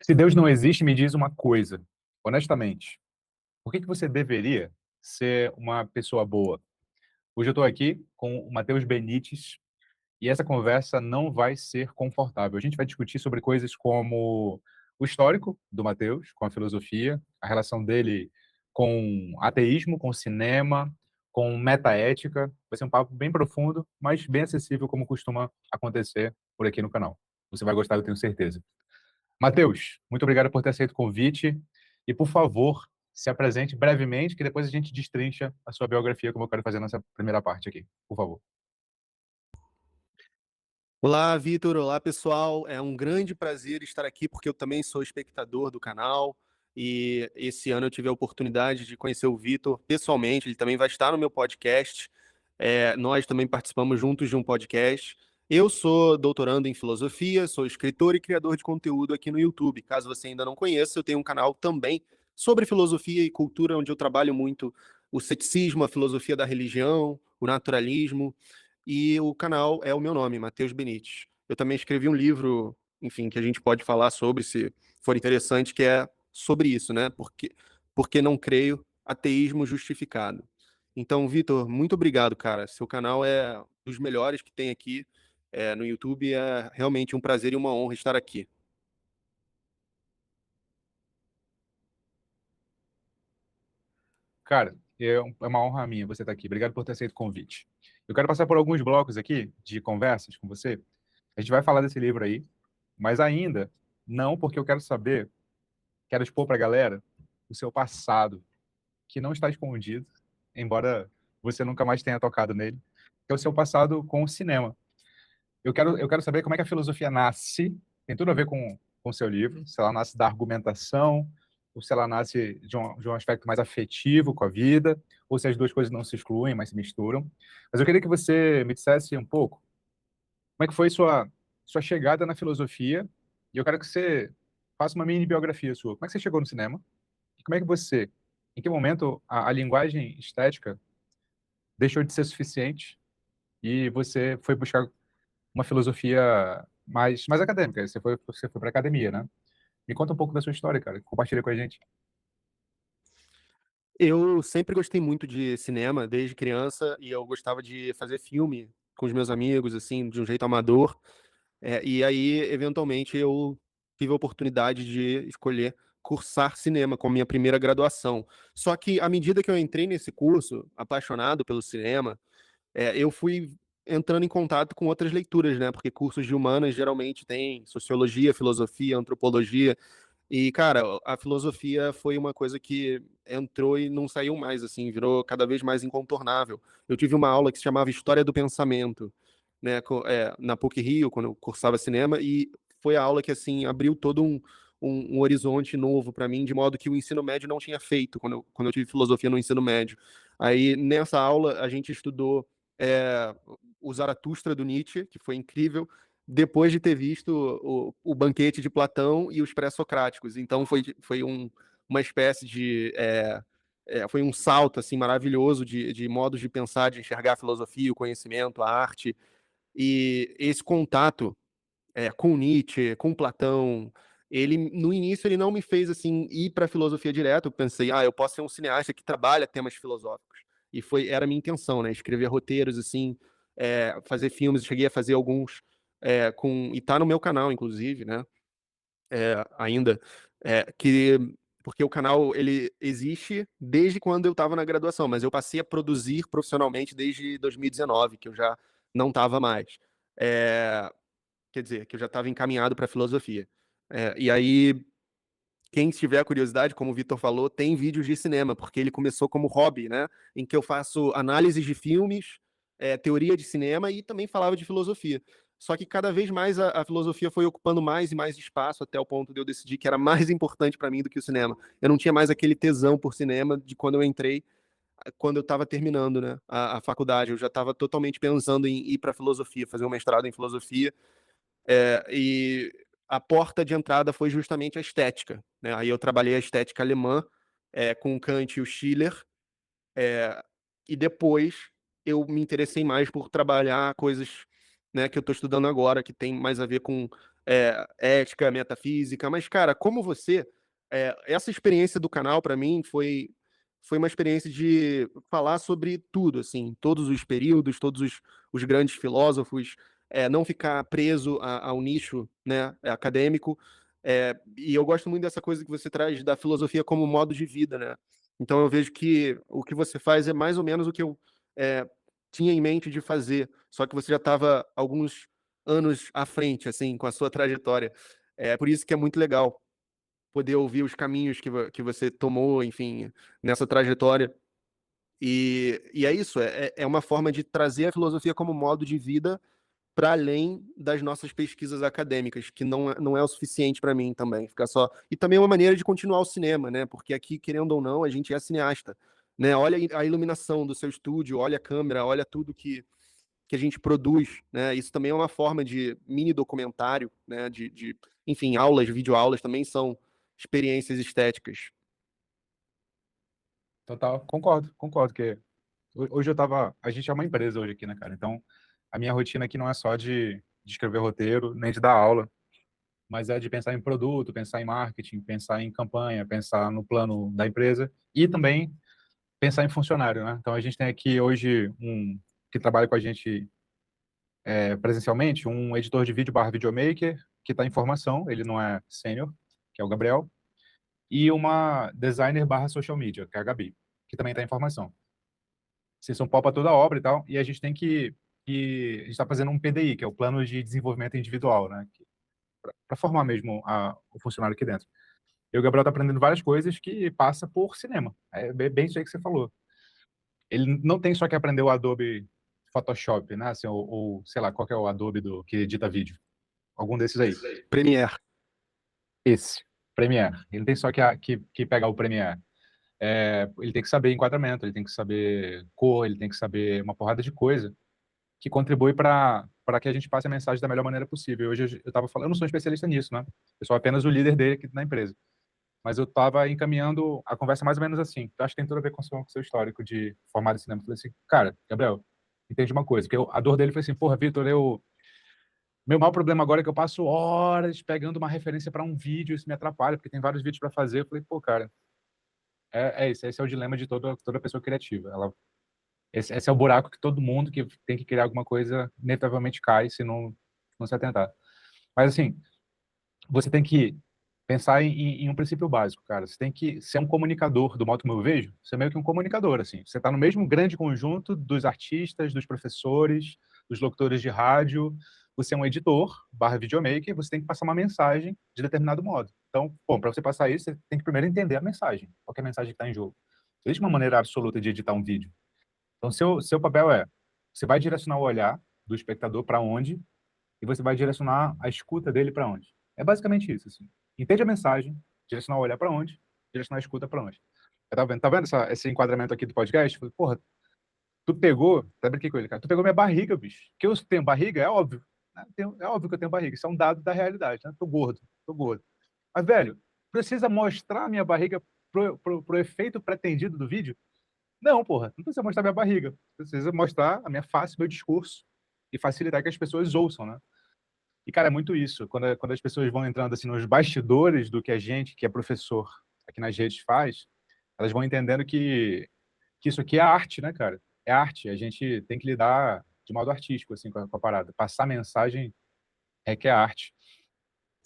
Se Deus não existe, me diz uma coisa, honestamente, por que que você deveria ser uma pessoa boa? Hoje eu estou aqui com o Matheus Benites e essa conversa não vai ser confortável. A gente vai discutir sobre coisas como o histórico do Matheus com a filosofia, a relação dele com ateísmo, com cinema, com metaética. Vai ser um papo bem profundo, mas bem acessível, como costuma acontecer por aqui no canal. Você vai gostar, eu tenho certeza. Matheus, muito obrigado por ter aceito o convite e, por favor, se apresente brevemente, que depois a gente destrincha a sua biografia, como eu quero fazer nessa primeira parte aqui. Por favor. Olá, Vitor. Olá, pessoal. É um grande prazer estar aqui, porque eu também sou espectador do canal. E esse ano eu tive a oportunidade de conhecer o Vitor pessoalmente. Ele também vai estar no meu podcast. Nós também participamos juntos de um podcast. Eu sou doutorando em filosofia, sou escritor e criador de conteúdo aqui no YouTube. Caso você ainda não conheça, eu tenho um canal também sobre filosofia e cultura, onde eu trabalho muito o ceticismo, a filosofia da religião, o naturalismo. E o canal é o meu nome, Matheus Benites. Eu também escrevi um livro, enfim, que a gente pode falar sobre, se for interessante, que é sobre isso, né? Porque não creio, ateísmo justificado. Então, Vitor, muito obrigado, cara. Seu canal é dos melhores que tem aqui no YouTube. É realmente um prazer e uma honra estar aqui. Cara, é uma honra minha você estar aqui. Obrigado por ter aceito o convite. Eu quero passar por alguns blocos aqui de conversas com você. A gente vai falar desse livro aí, mas ainda não, porque eu quero saber, quero expor para a galera o seu passado, que não está escondido, embora você nunca mais tenha tocado nele, que é o seu passado com o cinema. Eu quero saber como é que a filosofia nasce, tem tudo a ver com o seu livro, se ela nasce da argumentação, ou se ela nasce de um aspecto mais afetivo com a vida, ou se as duas coisas não se excluem, mas se misturam. Mas eu queria que você me dissesse um pouco como é que foi sua chegada na filosofia, e eu quero que você faça uma mini biografia sua. Como é que você chegou no cinema? E como é que você, em que momento a linguagem estética deixou de ser suficiente e você foi buscar uma filosofia mais acadêmica. Você foi para academia, né? Me conta um pouco da sua história, cara. Compartilha com a gente. Eu sempre gostei muito de cinema desde criança e eu gostava de fazer filme com os meus amigos, assim, de um jeito amador. E aí, eventualmente, eu tive a oportunidade de escolher cursar cinema como minha primeira graduação. Só que, à medida que eu entrei nesse curso, apaixonado pelo cinema, eu fui entrando em contato com outras leituras, né? Porque cursos de humanas geralmente têm sociologia, filosofia, antropologia. E, cara, a filosofia foi uma coisa que entrou e não saiu mais, assim, virou cada vez mais incontornável. Eu tive uma aula que se chamava História do Pensamento, né, na PUC-Rio, quando eu cursava cinema, e foi a aula que, assim, abriu todo um horizonte novo para mim, de modo que o ensino médio não tinha feito, quando eu tive filosofia no ensino médio. Aí, nessa aula, a gente estudou o Zaratustra do Nietzsche, que foi incrível, depois de ter visto o Banquete de Platão e os Pré-Socráticos. Então uma espécie de foi um salto assim maravilhoso de modos de pensar, de enxergar a filosofia, o conhecimento, a arte. E esse contato com Nietzsche, com Platão, ele no início ele não me fez assim ir para a filosofia direto. Eu pensei, eu posso ser um cineasta que trabalha temas filosóficos. E era a minha intenção, né? Escrever roteiros assim, fazer filmes. Eu cheguei a fazer alguns e tá no meu canal, inclusive, né? Ainda que porque o canal ele existe desde quando eu estava na graduação, mas eu passei a produzir profissionalmente desde 2019, que eu já não estava mais. É, Quer dizer, que eu já estava encaminhado para filosofia. E aí, quem tiver curiosidade, como o Vitor falou, tem vídeos de cinema, porque ele começou como hobby, né? Em que eu faço análises de filmes, teoria de cinema e também falava de filosofia. Só que cada vez mais a filosofia foi ocupando mais e mais espaço até o ponto de eu decidir que era mais importante para mim do que o cinema. Eu não tinha mais aquele tesão por cinema de quando eu entrei, quando eu estava terminando, né, a faculdade. Eu já estava totalmente pensando em ir para filosofia, fazer um mestrado em filosofia. E a porta de entrada foi justamente a estética, né? Aí eu trabalhei a estética alemã com o Kant e o Schiller, e depois eu me interessei mais por trabalhar coisas, né, que eu estou estudando agora, que tem mais a ver com ética, metafísica, mas, cara, como você, essa experiência do canal, para mim, foi uma experiência de falar sobre tudo, assim, todos os períodos, todos os grandes filósofos, não ficar preso ao nicho, né, acadêmico. E eu gosto muito dessa coisa que você traz da filosofia como modo de vida, né? Então eu vejo que o que você faz é mais ou menos o que eu é, tinha em mente de fazer, só que você já estava alguns anos à frente, assim, com a sua trajetória. É por isso que é muito legal poder ouvir os caminhos que você tomou, enfim, nessa trajetória. E é isso, é uma forma de trazer a filosofia como modo de vida para além das nossas pesquisas acadêmicas, que não é o suficiente para mim também, ficar só. E também é uma maneira de continuar o cinema, né? Porque aqui, querendo ou não, a gente é cineasta, né? Olha a iluminação do seu estúdio, olha a câmera, olha tudo que a gente produz, né? Isso também é uma forma de mini documentário, né? Enfim, aulas, videoaulas também são experiências estéticas. Total, concordo que hoje eu tava, a gente é uma empresa hoje aqui, né, cara? Então, a minha rotina aqui não é só de escrever roteiro, nem de dar aula, mas é de pensar em produto, pensar em marketing, pensar em campanha, pensar no plano da empresa e também pensar em funcionário, né? Então, a gente tem aqui hoje um que trabalha com a gente presencialmente, um editor de vídeo barra videomaker, que está em formação, ele não é sênior, que é o Gabriel, e uma designer barra social media, que é a Gabi, que também está em formação. Vocês são pau para toda a obra e tal, e a gente tem que a gente está fazendo um PDI, que é o Plano de Desenvolvimento Individual, né? Para formar mesmo o funcionário aqui dentro. E o Gabriel está aprendendo várias coisas que passa por cinema. É bem isso aí que você falou. Ele não tem só que aprender o Adobe Photoshop, né? Assim, ou sei lá, qual que é o Adobe que edita vídeo. Algum desses aí. Premiere. Esse, Premiere. Ele não tem só que pegar o Premiere. Ele tem que saber enquadramento, ele tem que saber cor, ele tem que saber uma porrada de coisa que contribui para que a gente passe a mensagem da melhor maneira possível. Hoje eu estava falando, eu não sou um especialista nisso, né? Eu sou apenas o líder dele aqui na empresa. Mas eu estava encaminhando a conversa mais ou menos assim. Eu acho que tem tudo a ver com o seu histórico de formado em cinema. Eu falei assim, cara, Gabriel, entende uma coisa, porque a dor dele foi assim, porra, Vitor, meu maior problema agora é que eu passo horas pegando uma referência para um vídeo, isso me atrapalha, porque tem vários vídeos para fazer. Eu falei, pô, cara, esse é o dilema de toda pessoa criativa. Esse é o buraco que todo mundo que tem que criar alguma coisa inevitavelmente cai se não se atentar. Mas assim, você tem que pensar em um princípio básico, cara. Você tem que ser um comunicador, do modo como eu vejo, você é meio que um comunicador, assim. Você está no mesmo grande conjunto dos artistas, dos professores, dos locutores de rádio. Você é um editor, barra videomaker, você tem que passar uma mensagem de determinado modo. Então, bom, para você passar isso, você tem que primeiro entender a mensagem. Qual que é a mensagem que está em jogo? Não existe uma maneira absoluta de editar um vídeo. Então, seu papel você vai direcionar o olhar do espectador para onde e você vai direcionar a escuta dele para onde. É basicamente isso, assim. Entende a mensagem, direcionar o olhar para onde, direcionar a escuta para onde. Tá vendo esse enquadramento aqui do podcast? Falei, porra, tu pegou, até brinquei com ele, cara, tu pegou minha barriga, bicho. Que eu tenho barriga, é óbvio. Né? É óbvio que eu tenho barriga, isso é um dado da realidade, né? Tô gordo. Mas, velho, precisa mostrar a minha barriga pro efeito pretendido do vídeo? Não, porra, não precisa mostrar minha barriga. Precisa mostrar a minha face, meu discurso e facilitar que as pessoas ouçam, né? E, cara, é muito isso. Quando as pessoas vão entrando assim nos bastidores do que a gente, que é professor aqui nas redes, faz, elas vão entendendo que isso aqui é arte, né, cara? É arte. A gente tem que lidar de modo artístico, assim, com a parada. Passar mensagem é que é arte.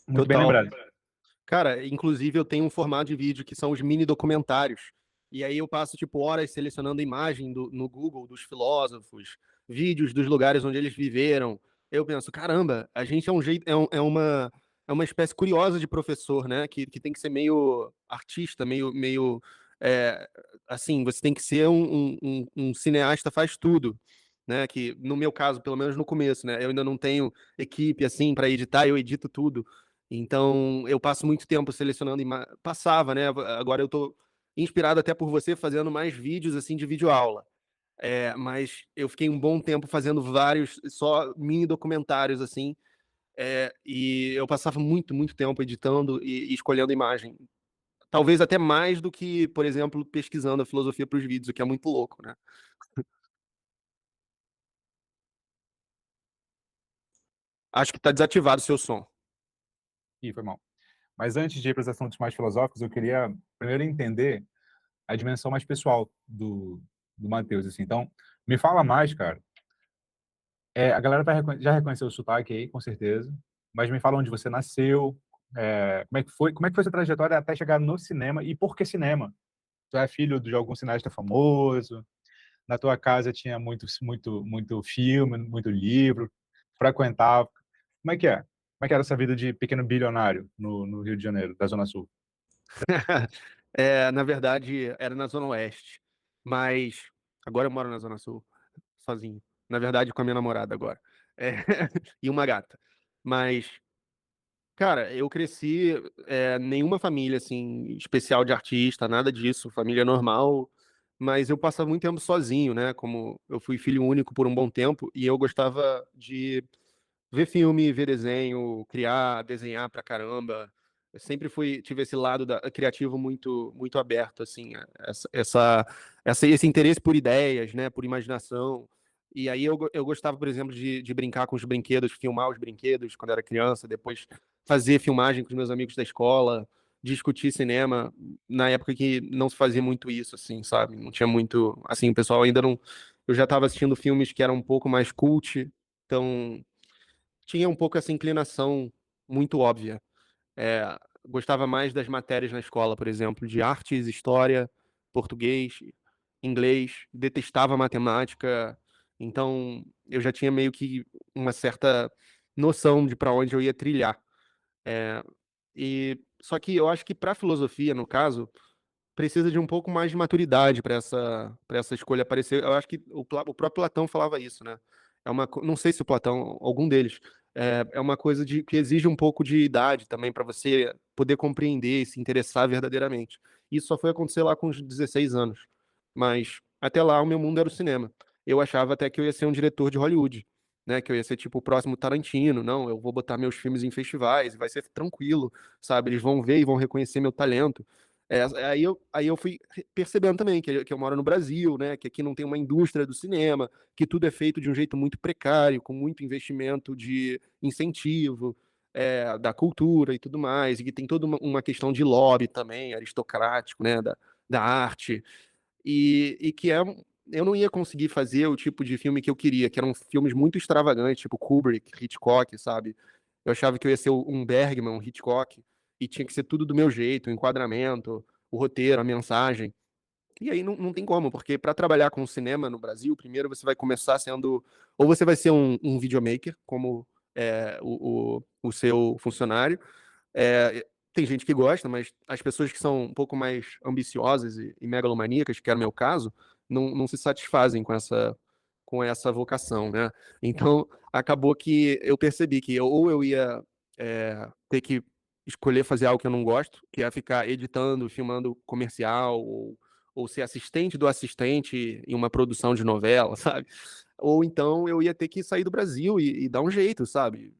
Muito bem Total. lembrado. Cara, inclusive eu tenho um formato de vídeo que são os mini documentários. E aí eu passo, tipo, horas selecionando imagem no Google dos filósofos, vídeos dos lugares onde eles viveram. Eu penso, caramba, a gente é um jeito, é uma espécie curiosa de professor, né? Que tem que ser meio artista, meio é, assim, você tem que ser um cineasta faz tudo. Né, que no meu caso, pelo menos no começo, né, eu ainda não tenho equipe assim para editar, eu edito tudo. Então, eu passo muito tempo selecionando passava, né? Agora eu tô inspirado até por você fazendo mais vídeos assim de videoaula. Mas eu fiquei um bom tempo fazendo vários só mini documentários assim, e eu passava muito tempo editando e escolhendo imagem. Talvez até mais do que, por exemplo, pesquisando a filosofia para os vídeos, o que é muito louco, né? Acho que tá desativado o seu som. Ih, foi mal. Mas antes de ir para os assuntos mais filosóficos, eu queria primeiro entender a dimensão mais pessoal do Matheus, assim. Então, me fala mais, cara. A galera já reconheceu o sotaque aí, com certeza, mas me fala onde você nasceu, como é que foi essa trajetória até chegar no cinema e por que cinema? Tu é filho de algum cineasta famoso? Na tua casa tinha muito filme, muito livro, frequentava. Como é que é? Como é que era essa vida de pequeno bilionário no Rio de Janeiro, da Zona Sul? Na verdade, era na Zona Oeste, mas agora eu moro na Zona Sul, sozinho. Na verdade, com a minha namorada agora. É, e uma gata. Mas, cara, eu cresci, nenhuma família, assim, especial de artista, nada disso, família normal, mas eu passava muito tempo sozinho, né? Como eu fui filho único por um bom tempo, e eu gostava de ver filme, ver desenho, criar, desenhar pra caramba. Eu sempre tive esse lado criativo muito aberto, assim, esse interesse por ideias, né, por imaginação. E aí eu gostava, por exemplo, de brincar com os brinquedos, filmar os brinquedos quando era criança, depois fazer filmagem com os meus amigos da escola, discutir cinema, na época que não se fazia muito isso, assim, sabe? Não tinha muito, assim, o pessoal ainda não. Eu já estava assistindo filmes que eram um pouco mais cult, então tinha um pouco essa inclinação muito óbvia. Gostava mais das matérias na escola, por exemplo, de artes, história, português, inglês, detestava matemática, então eu já tinha meio que uma certa noção de para onde eu ia trilhar. É, e só que eu acho que para filosofia, no caso, precisa de um pouco mais de maturidade para essa escolha aparecer. Eu acho que o próprio Platão falava isso, né? Não sei se o Platão, algum deles, é uma coisa que exige um pouco de idade também para você poder compreender e se interessar verdadeiramente. Isso só foi acontecer lá com os 16 anos. Mas até lá o meu mundo era o cinema. Eu achava até que eu ia ser um diretor de Hollywood, né? Que eu ia ser tipo o próximo Tarantino. Não, eu vou botar meus filmes em festivais, vai ser tranquilo, sabe? Eles vão ver e vão reconhecer meu talento. Aí eu fui percebendo também que eu moro no Brasil, né? Que aqui não tem uma indústria do cinema, que tudo é feito de um jeito muito precário, com muito investimento de incentivo, da cultura e tudo mais, e que tem toda uma questão de lobby também, aristocrático, né? Da arte, e que eu não ia conseguir fazer o tipo de filme que eu queria, que eram filmes muito extravagantes, tipo Kubrick, Hitchcock, sabe? Eu achava que eu ia ser um Bergman, um Hitchcock, e tinha que ser tudo do meu jeito, o enquadramento, o roteiro, a mensagem. E aí não tem como, porque para trabalhar com cinema no Brasil, primeiro você vai começar sendo. Ou você vai ser um videomaker, como o seu funcionário. Tem gente que gosta, mas as pessoas que são um pouco mais ambiciosas e megalomaníacas, que era o meu caso, não se satisfazem com essa vocação, né? Então, acabou que eu percebi que ou eu ia ter que escolher fazer algo que eu não gosto, que é ficar editando, filmando comercial, ou ser assistente do assistente em uma produção de novela, sabe? Ou então eu ia ter que sair do Brasil e dar um jeito, sabe?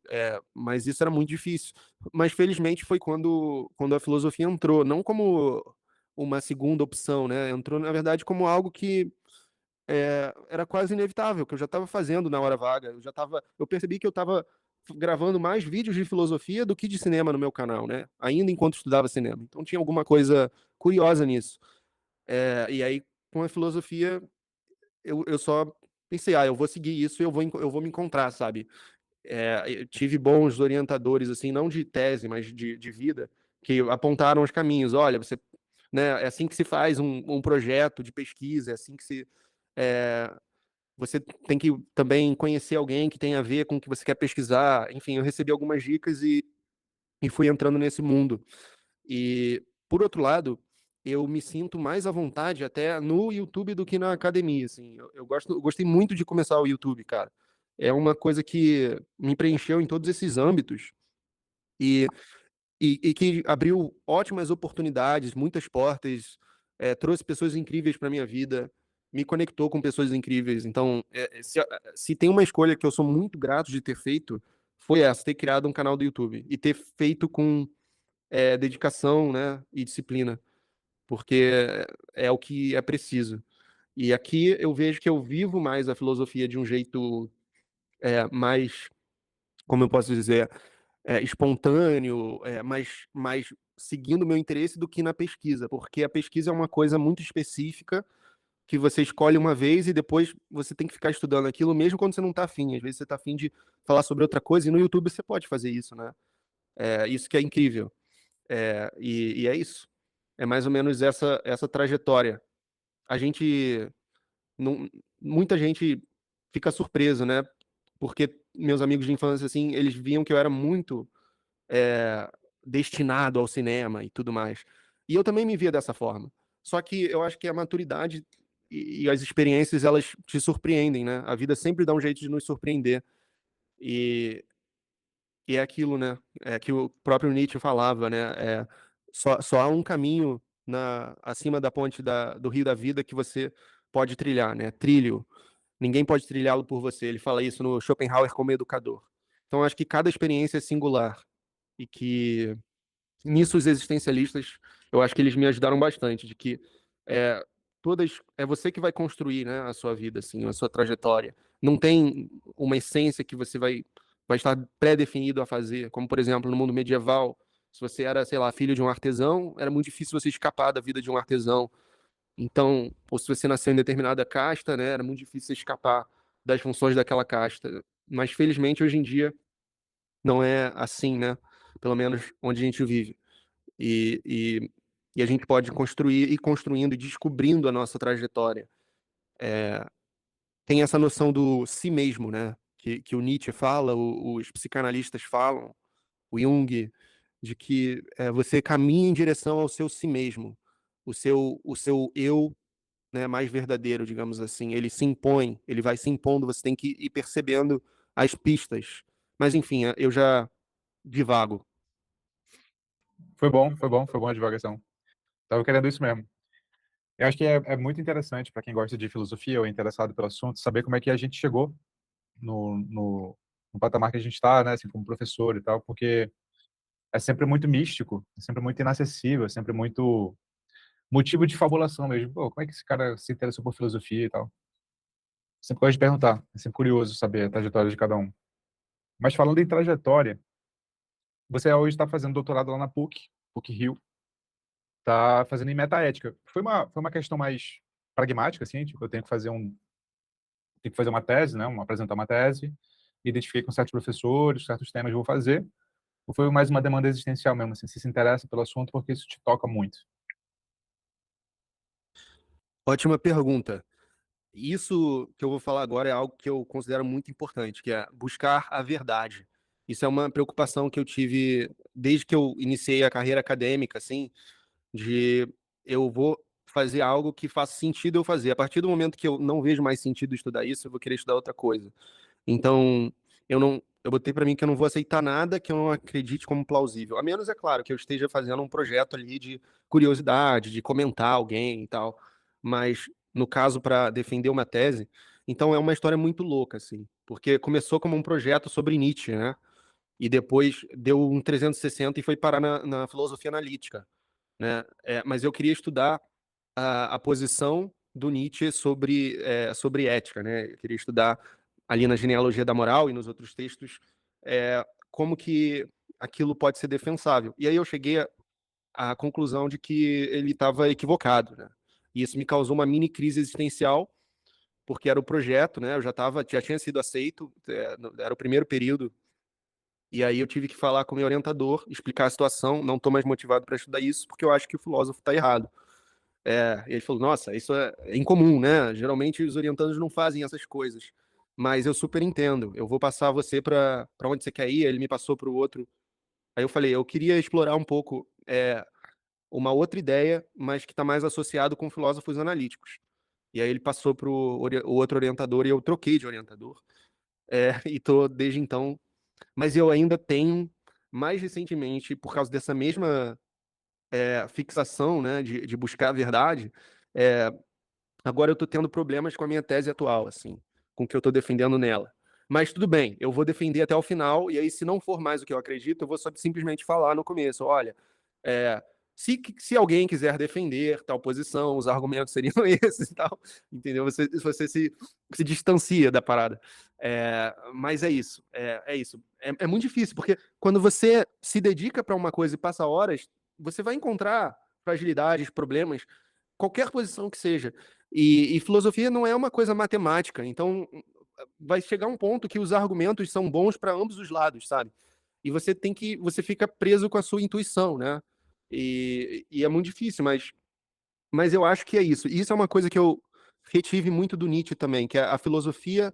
Mas isso era muito difícil. Mas felizmente foi quando a filosofia entrou, não como uma segunda opção, né? Entrou, na verdade, como algo que era quase inevitável, que eu já estava fazendo na hora vaga. Eu percebi que eu estava gravando mais vídeos de filosofia do que de cinema no meu canal, né? Ainda enquanto estudava cinema. Então tinha alguma coisa curiosa nisso. E aí, com a filosofia, eu só pensei, eu vou seguir isso e eu vou me encontrar, sabe? Eu tive bons orientadores, assim, não de tese, mas de vida, que apontaram os caminhos. Olha, você, né, é assim que se faz um projeto de pesquisa, é assim que é, você tem que também conhecer alguém que tem a ver com o que você quer pesquisar. Enfim, eu recebi algumas dicas e fui entrando nesse mundo. E, por outro lado, eu me sinto mais à vontade até no YouTube do que na academia, assim. Eu gostei muito de começar o YouTube, cara. É uma coisa que me preencheu em todos esses âmbitos e, e que abriu ótimas oportunidades, muitas portas, trouxe pessoas incríveis para minha vida, me conectou com pessoas incríveis. Então, se tem uma escolha que eu sou muito grato de ter feito, foi essa, ter criado um canal do YouTube e ter feito com dedicação, né, e disciplina, porque é o que é preciso. E aqui eu vejo que eu vivo mais a filosofia de um jeito mais, como eu posso dizer, espontâneo, mais seguindo o meu interesse do que na pesquisa, porque a pesquisa é uma coisa muito específica que você escolhe uma vez e depois você tem que ficar estudando aquilo mesmo quando você não está afim. Às vezes você está afim de falar sobre outra coisa e no YouTube você pode fazer isso, né? Isso que é incrível. E é isso. É mais ou menos essa trajetória. A gente não, muita gente fica surpreso, né? Porque meus amigos de infância, assim, eles viam que eu era muito é, destinado ao cinema e tudo mais. E eu também me via dessa forma. Só que eu acho que a maturidade e as experiências, elas te surpreendem, né? A vida sempre dá um jeito de nos surpreender. E, e é aquilo, né? É que o próprio Nietzsche falava, né? Só há um caminho acima da ponte do rio da vida que você pode trilhar, né? Trilho. Ninguém pode trilhá-lo por você. Ele fala isso no Schopenhauer como educador. Então, acho que cada experiência é singular e que nisso os existencialistas, eu acho que eles me ajudaram bastante, de que é, é você que vai construir, né, a sua vida, assim, a sua trajetória. Não tem uma essência que você vai estar pré-definido a fazer, como, por exemplo, no mundo medieval, se você era, sei lá, filho de um artesão, era muito difícil você escapar da vida de um artesão. Então, ou se você nasceu em determinada casta, né, era muito difícil você escapar das funções daquela casta. Mas, felizmente, hoje em dia, não é assim, né? Pelo menos onde a gente vive. E, e, e a gente pode construir e construindo e descobrindo a nossa trajetória. Tem essa noção do si mesmo, né? Que o Nietzsche fala, os psicanalistas falam, o Jung, de que você caminha em direção ao seu si mesmo, o seu eu, né, mais verdadeiro, digamos assim. Ele se impõe, ele vai se impondo, você tem que ir percebendo as pistas. Mas enfim, eu já divago. Foi bom a divagação. Tava querendo isso mesmo. Eu acho que é muito interessante para quem gosta de filosofia ou é interessado pelo assunto, saber como é que a gente chegou no patamar que a gente está, né, assim, como professor e tal, porque é sempre muito místico, é sempre muito inacessível, é sempre muito motivo de fabulação mesmo. Pô, como é que esse cara se interessou por filosofia e tal? Sempre gosto de perguntar, é sempre curioso saber a trajetória de cada um. Mas falando em trajetória, você hoje está fazendo doutorado lá na PUC, PUC Rio, está fazendo em metaética. Foi uma questão mais pragmática, assim, tipo, tenho que fazer uma tese, né, apresentar uma tese, identifiquei com certos professores, certos temas que eu vou fazer, ou foi mais uma demanda existencial mesmo, assim, você se interessa pelo assunto porque isso te toca muito? Ótima pergunta. Isso que eu vou falar agora é algo que eu considero muito importante, que é buscar a verdade. Isso é uma preocupação que eu tive desde que eu iniciei a carreira acadêmica, assim, de eu vou fazer algo que faça sentido eu fazer. A partir do momento que eu não vejo mais sentido estudar isso, eu vou querer estudar outra coisa. Então, eu botei para mim que eu não vou aceitar nada que eu não acredite como plausível. A menos, é claro, que eu esteja fazendo um projeto ali de curiosidade, de comentar alguém e tal. Mas, no caso, para defender uma tese, então é uma história muito louca, assim. Porque começou como um projeto sobre Nietzsche, né? E depois deu um 360 e foi parar na filosofia analítica, né? Mas eu queria estudar a posição do Nietzsche sobre ética, né? Eu queria estudar ali na genealogia da moral e nos outros textos como que aquilo pode ser defensável. E aí eu cheguei à conclusão de que ele estava equivocado, né? E isso me causou uma mini crise existencial, porque era o projeto, né? Já tinha sido aceito, era o primeiro período. E aí eu tive que falar com o meu orientador, explicar a situação, não estou mais motivado para estudar isso, porque eu acho que o filósofo está errado. E ele falou, nossa, isso é incomum, né? Geralmente os orientandos não fazem essas coisas. Mas eu super entendo. Eu vou passar você para onde você quer ir. Ele me passou para o outro. Aí eu falei, eu queria explorar um pouco uma outra ideia, mas que está mais associado com filósofos analíticos. E aí ele passou para o outro orientador e eu troquei de orientador. E tô desde então. Mas eu ainda tenho, mais recentemente, por causa dessa mesma fixação, né, de buscar a verdade, é, agora eu tô tendo problemas com a minha tese atual, assim, com o que eu tô defendendo nela. Mas tudo bem, eu vou defender até o final, e aí, se não for mais o que eu acredito, eu vou só simplesmente falar no começo: olha, é, Se alguém quiser defender tal posição, os argumentos seriam esses e tal, entendeu? Você se distancia da parada. Mas é isso, é isso. É muito difícil, porque quando você se dedica para uma coisa e passa horas, você vai encontrar fragilidades, problemas, qualquer posição que seja. E filosofia não é uma coisa matemática, então vai chegar um ponto que os argumentos são bons para ambos os lados, sabe? E você fica preso com a sua intuição, né? E é muito difícil, mas eu acho que é isso. E isso é uma coisa que eu retive muito do Nietzsche também, que é a filosofia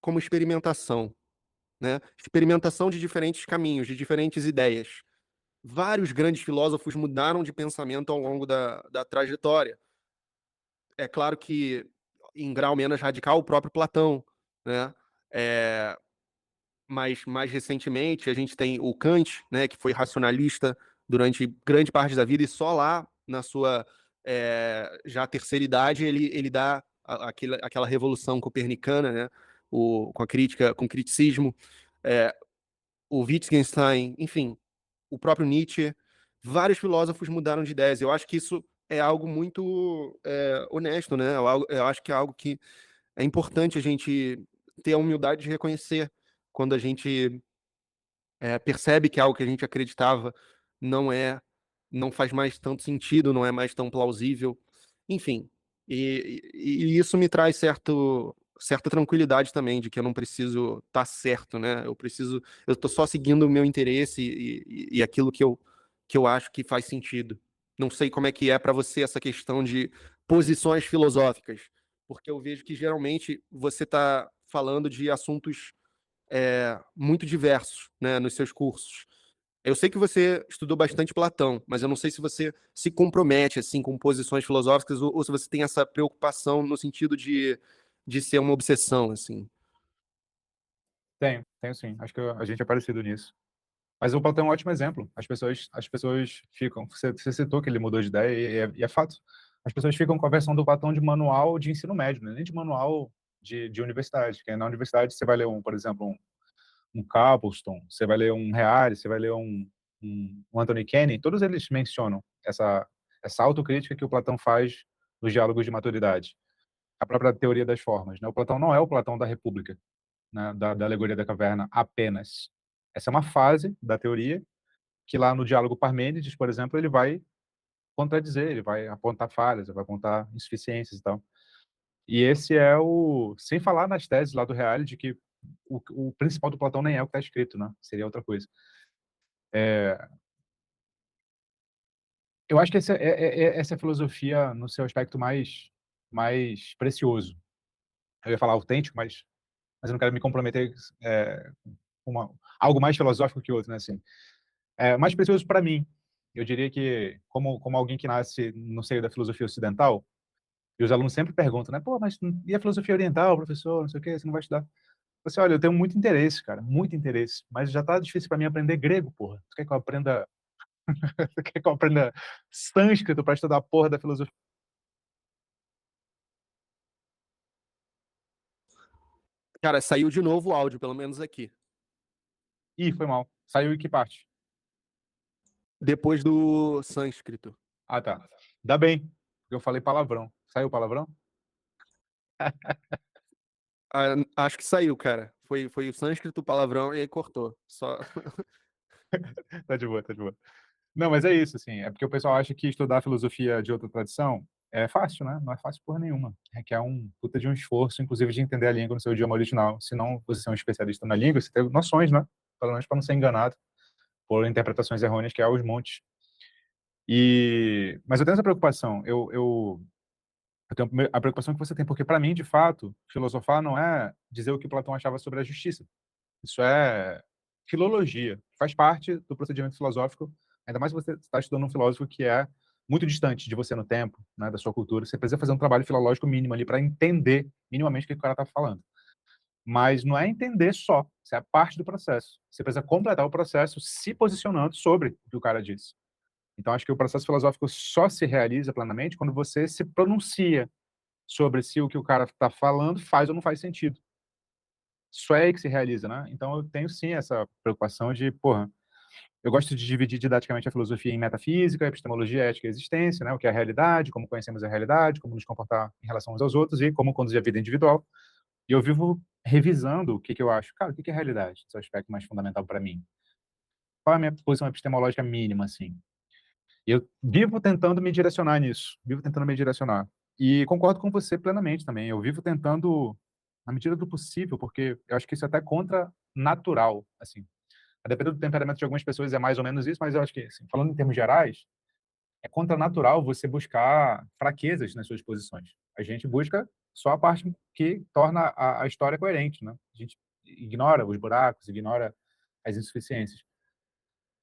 como experimentação, né? Experimentação de diferentes caminhos, de diferentes ideias. Vários grandes filósofos mudaram de pensamento ao longo da trajetória. É claro que em grau menos radical o próprio Platão, né? É, mas mais recentemente a gente tem o Kant, né, que foi racionalista durante grande parte da vida e só lá na sua já terceira idade ele dá aquela revolução copernicana, né, com a crítica, com o criticismo, é, o Wittgenstein, enfim, o próprio Nietzsche, vários filósofos mudaram de ideias. Eu acho que isso é algo muito honesto, né? Eu acho que é algo que é importante a gente ter a humildade de reconhecer quando a gente percebe que algo que a gente acreditava não não faz mais tanto sentido, não é mais tão plausível, enfim. E isso me traz certa tranquilidade também de que eu não preciso estar certo, né? Eu estou só seguindo o meu interesse e aquilo que eu acho que faz sentido. Não sei como é que é para você essa questão de posições filosóficas, porque eu vejo que geralmente você está falando de assuntos muito diversos, né, nos seus cursos. Eu sei que você estudou bastante Platão, mas eu não sei se você se compromete assim com posições filosóficas ou se você tem essa preocupação no sentido de ser uma obsessão, assim. Tenho sim. Acho que a gente é parecido nisso. Mas o Platão é um ótimo exemplo. As pessoas ficam. Você citou que ele mudou de ideia e é fato. As pessoas ficam com a versão do Platão de manual de ensino médio, né? Nem de manual de universidade. Que na universidade você vai ler por exemplo, um Copleston, você vai ler um Reale, você vai ler um Anthony Kenny. Todos eles mencionam essa autocrítica que o Platão faz nos diálogos de maturidade. A própria teoria das formas, né? O Platão não é o Platão da República, né, da alegoria da caverna apenas. Essa é uma fase da teoria que lá no diálogo Parmênides, por exemplo, ele vai contradizer, ele vai apontar falhas, ele vai apontar insuficiências e tal. E esse é sem falar nas teses lá do Reale de que o principal do Platão nem é o que está escrito, né? Seria outra coisa. Eu acho que essa é a filosofia no seu aspecto mais precioso. Eu ia falar autêntico, mas eu não quero me comprometer com algo mais filosófico que outro, né? Assim, mais precioso para mim. Eu diria que, como alguém que nasce no seio da filosofia ocidental, e os alunos sempre perguntam, né? Pô, mas e a filosofia oriental, professor? Não sei o quê, você não vai estudar? Você, olha, eu tenho muito interesse, cara, muito interesse, mas já tá difícil para mim aprender grego, porra. Você quer que eu aprenda, você quer que eu aprenda sânscrito para estudar a porra da filosofia? Cara, saiu de novo o áudio, pelo menos aqui. Ih, foi mal. Saiu em que parte? Depois do sânscrito. Ah, tá. Dá bem, porque eu falei palavrão. Saiu o palavrão? Ah, acho que saiu, cara. Foi o sânscrito, o palavrão e aí cortou. Só. Tá de boa, tá de boa. Não, mas é isso, assim, é porque o pessoal acha que estudar filosofia de outra tradição é fácil, né? Não é fácil porra nenhuma. Requer um puta de um esforço, inclusive de entender a língua no seu idioma original. Se não você é um especialista na língua, você tem noções, né? Pelo menos para não ser enganado por interpretações errôneas, que é aos montes. Mas eu tenho essa preocupação. Eu tenho a preocupação que você tem, porque para mim, de fato, filosofar não é dizer o que Platão achava sobre a justiça. Isso é filologia, faz parte do procedimento filosófico, ainda mais se você está estudando um filósofo que é muito distante de você no tempo, né, da sua cultura. Você precisa fazer um trabalho filológico mínimo ali para entender minimamente o que o cara está falando. Mas não é entender só, isso é parte do processo. Você precisa completar o processo se posicionando sobre o que o cara disse. Então, acho que o processo filosófico só se realiza plenamente quando você se pronuncia sobre se o que o cara está falando faz ou não faz sentido. Isso é aí que se realiza, né? Então, eu tenho sim essa preocupação de, porra, Eu gosto de dividir didaticamente a filosofia em metafísica, epistemologia, ética e existência, né? O que é a realidade, como conhecemos a realidade, como nos comportar em relação uns aos outros e como conduzir a vida individual. E eu vivo revisando o que eu acho. Cara, o que é realidade? Esse é o aspecto mais fundamental para mim. Qual é a minha posição epistemológica mínima, assim? E eu vivo tentando me direcionar nisso, vivo tentando me direcionar. E concordo com você plenamente também. Eu vivo tentando, na medida do possível, porque eu acho que isso é até contra natural, assim. A depender do temperamento de algumas pessoas é mais ou menos isso, mas eu acho que, assim, falando em termos gerais, é contra natural você buscar fraquezas nas suas posições. A gente busca só a parte que torna a história coerente, né? A gente ignora os buracos, ignora as insuficiências.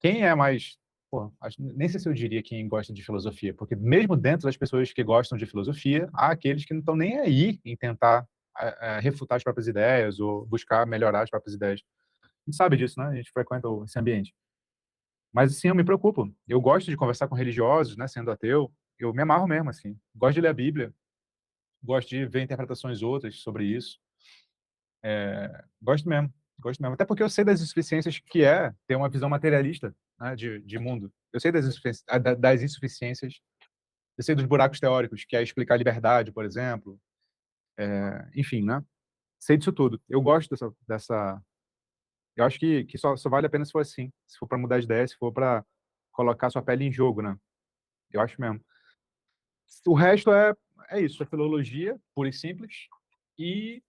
Quem é mais. Pô, nem sei se eu diria quem gosta de filosofia, porque mesmo dentro das pessoas que gostam de filosofia, há aqueles que não estão nem aí em tentar refutar as próprias ideias ou buscar melhorar as próprias ideias. A gente sabe disso, né? A gente frequenta esse ambiente. Mas, assim, eu me preocupo. Eu gosto de conversar com religiosos, né? Sendo ateu, eu me amarro mesmo, assim. Gosto de ler a Bíblia, gosto de ver interpretações outras sobre isso. Gosto mesmo, gosto mesmo. Até porque eu sei das insuficiências que é ter uma visão materialista, né, de mundo. Eu sei das insuficiências, eu sei dos buracos teóricos, que é explicar a liberdade, por exemplo. Enfim, né? Sei disso tudo. Eu gosto dessa. Eu acho que só vale a pena se for assim. Se for para mudar de ideia, se for para colocar sua pele em jogo, né? Eu acho mesmo. O resto é isso, é filologia, pura e simples. E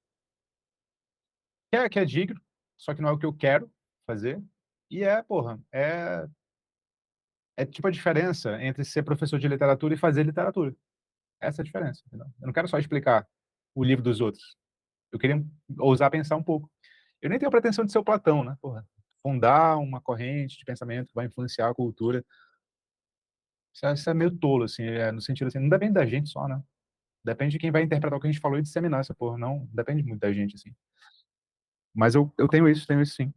que é digno, só que não é o que eu quero fazer. E porra, é tipo a diferença entre ser professor de literatura e fazer literatura. Essa é a diferença, entendeu? Eu não quero só explicar o livro dos outros. Eu queria ousar pensar um pouco. Eu nem tenho a pretensão de ser o Platão, né? Porra, fundar uma corrente de pensamento que vai influenciar a cultura. Isso é meio tolo, assim, no sentido assim, não depende da gente só, né? Depende de quem vai interpretar o que a gente falou e disseminar essa porra. Não, depende muito da gente, assim. Mas eu tenho isso sim.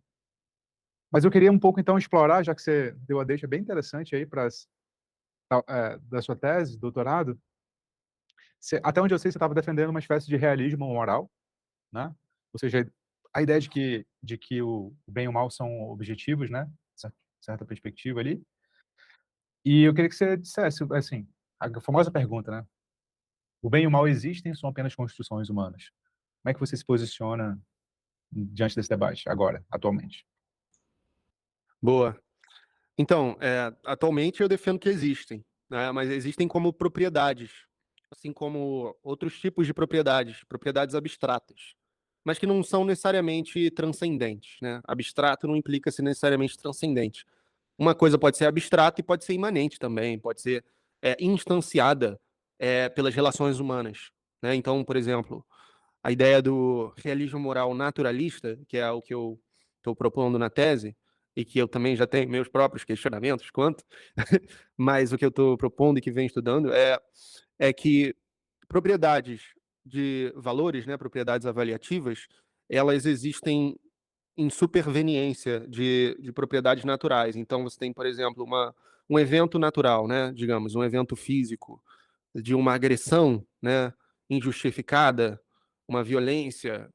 Mas eu queria um pouco, então, explorar, já que você deu a deixa bem interessante aí da sua tese, doutorado. Até onde eu sei, você estava defendendo uma espécie de realismo moral, né? Ou seja, a ideia de que o bem e o mal são objetivos, né? Certa perspectiva ali. E eu queria que você dissesse, assim, a famosa pergunta, né? O bem e o mal existem ou são apenas construções humanas? Como é que você se posiciona diante desse debate agora, atualmente? Boa. Então, atualmente eu defendo que existem, né? Mas existem como propriedades, assim como outros tipos de propriedades, propriedades abstratas, mas que não são necessariamente transcendentes, né? Abstrato não implica ser necessariamente transcendente. Uma coisa pode ser abstrata e pode ser imanente também, pode ser instanciada pelas relações humanas, né? Então, por exemplo, a ideia do realismo moral naturalista, que é o que eu estou propondo na tese, e que eu também já tenho meus próprios questionamentos quanto, mas o que eu estou propondo e que venho estudando é que propriedades de valores, né, propriedades avaliativas, elas existem em superveniência de propriedades naturais. Então, você tem, por exemplo, um evento natural, né, digamos, um evento físico, de uma agressão, né, injustificada, uma violência,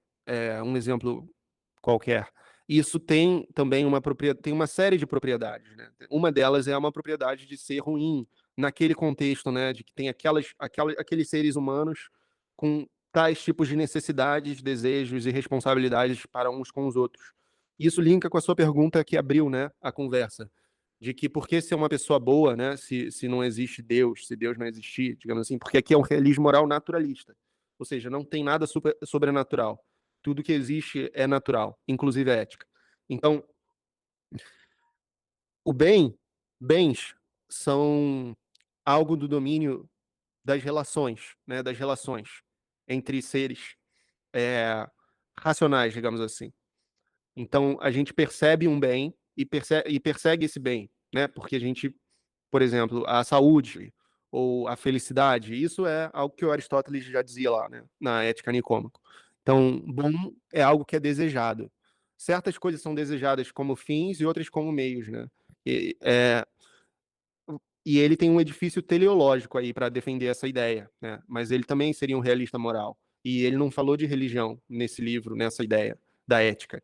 um exemplo qualquer. Isso tem também tem uma série de propriedades, né? Uma delas é uma propriedade de ser ruim naquele contexto, né, de que tem aqueles seres humanos com tais tipos de necessidades, desejos e responsabilidades para uns com os outros. Isso linka com a sua pergunta que abriu, né, a conversa, de que por que ser uma pessoa boa, né, se não existe Deus, se Deus não existir, digamos assim, porque aqui é um realismo moral naturalista, ou seja, não tem nada sobrenatural. Tudo que existe é natural, inclusive a ética. Então, o bens são algo do domínio das relações, né, das relações entre seres racionais, digamos assim. Então, a gente percebe um bem e persegue esse bem, né? Porque a gente, por exemplo, a saúde ou a felicidade, isso é algo que o Aristóteles já dizia lá, né? Na Ética Nicômaco. Então, bom é algo que é desejado. Certas coisas são desejadas como fins e outras como meios, né? E, e ele tem um edifício teleológico aí para defender essa ideia, né? Mas ele também seria um realista moral. E ele não falou de religião nesse livro, nessa ideia da ética.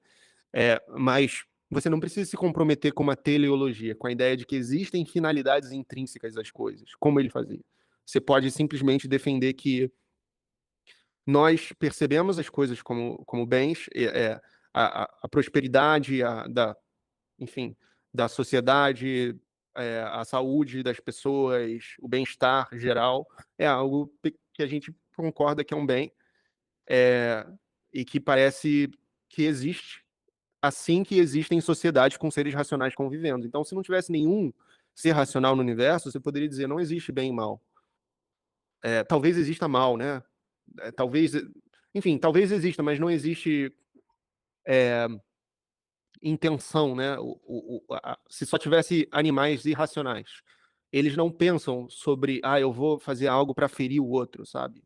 Mas você não precisa se comprometer com uma teleologia, com a ideia de que existem finalidades intrínsecas às coisas, como ele fazia. Você pode simplesmente defender que nós percebemos as coisas como bens, a prosperidade enfim, da sociedade, a saúde das pessoas, o bem-estar geral, é algo que a gente concorda que é um bem, e que parece que existe, assim que existem sociedades com seres racionais convivendo. Então, se não tivesse nenhum ser racional no universo, você poderia dizer, não existe bem e mal. Talvez exista mal, né? Talvez, enfim, talvez exista, mas não existe intenção, né? Se só tivesse animais irracionais, eles não pensam sobre, eu vou fazer algo para ferir o outro, sabe?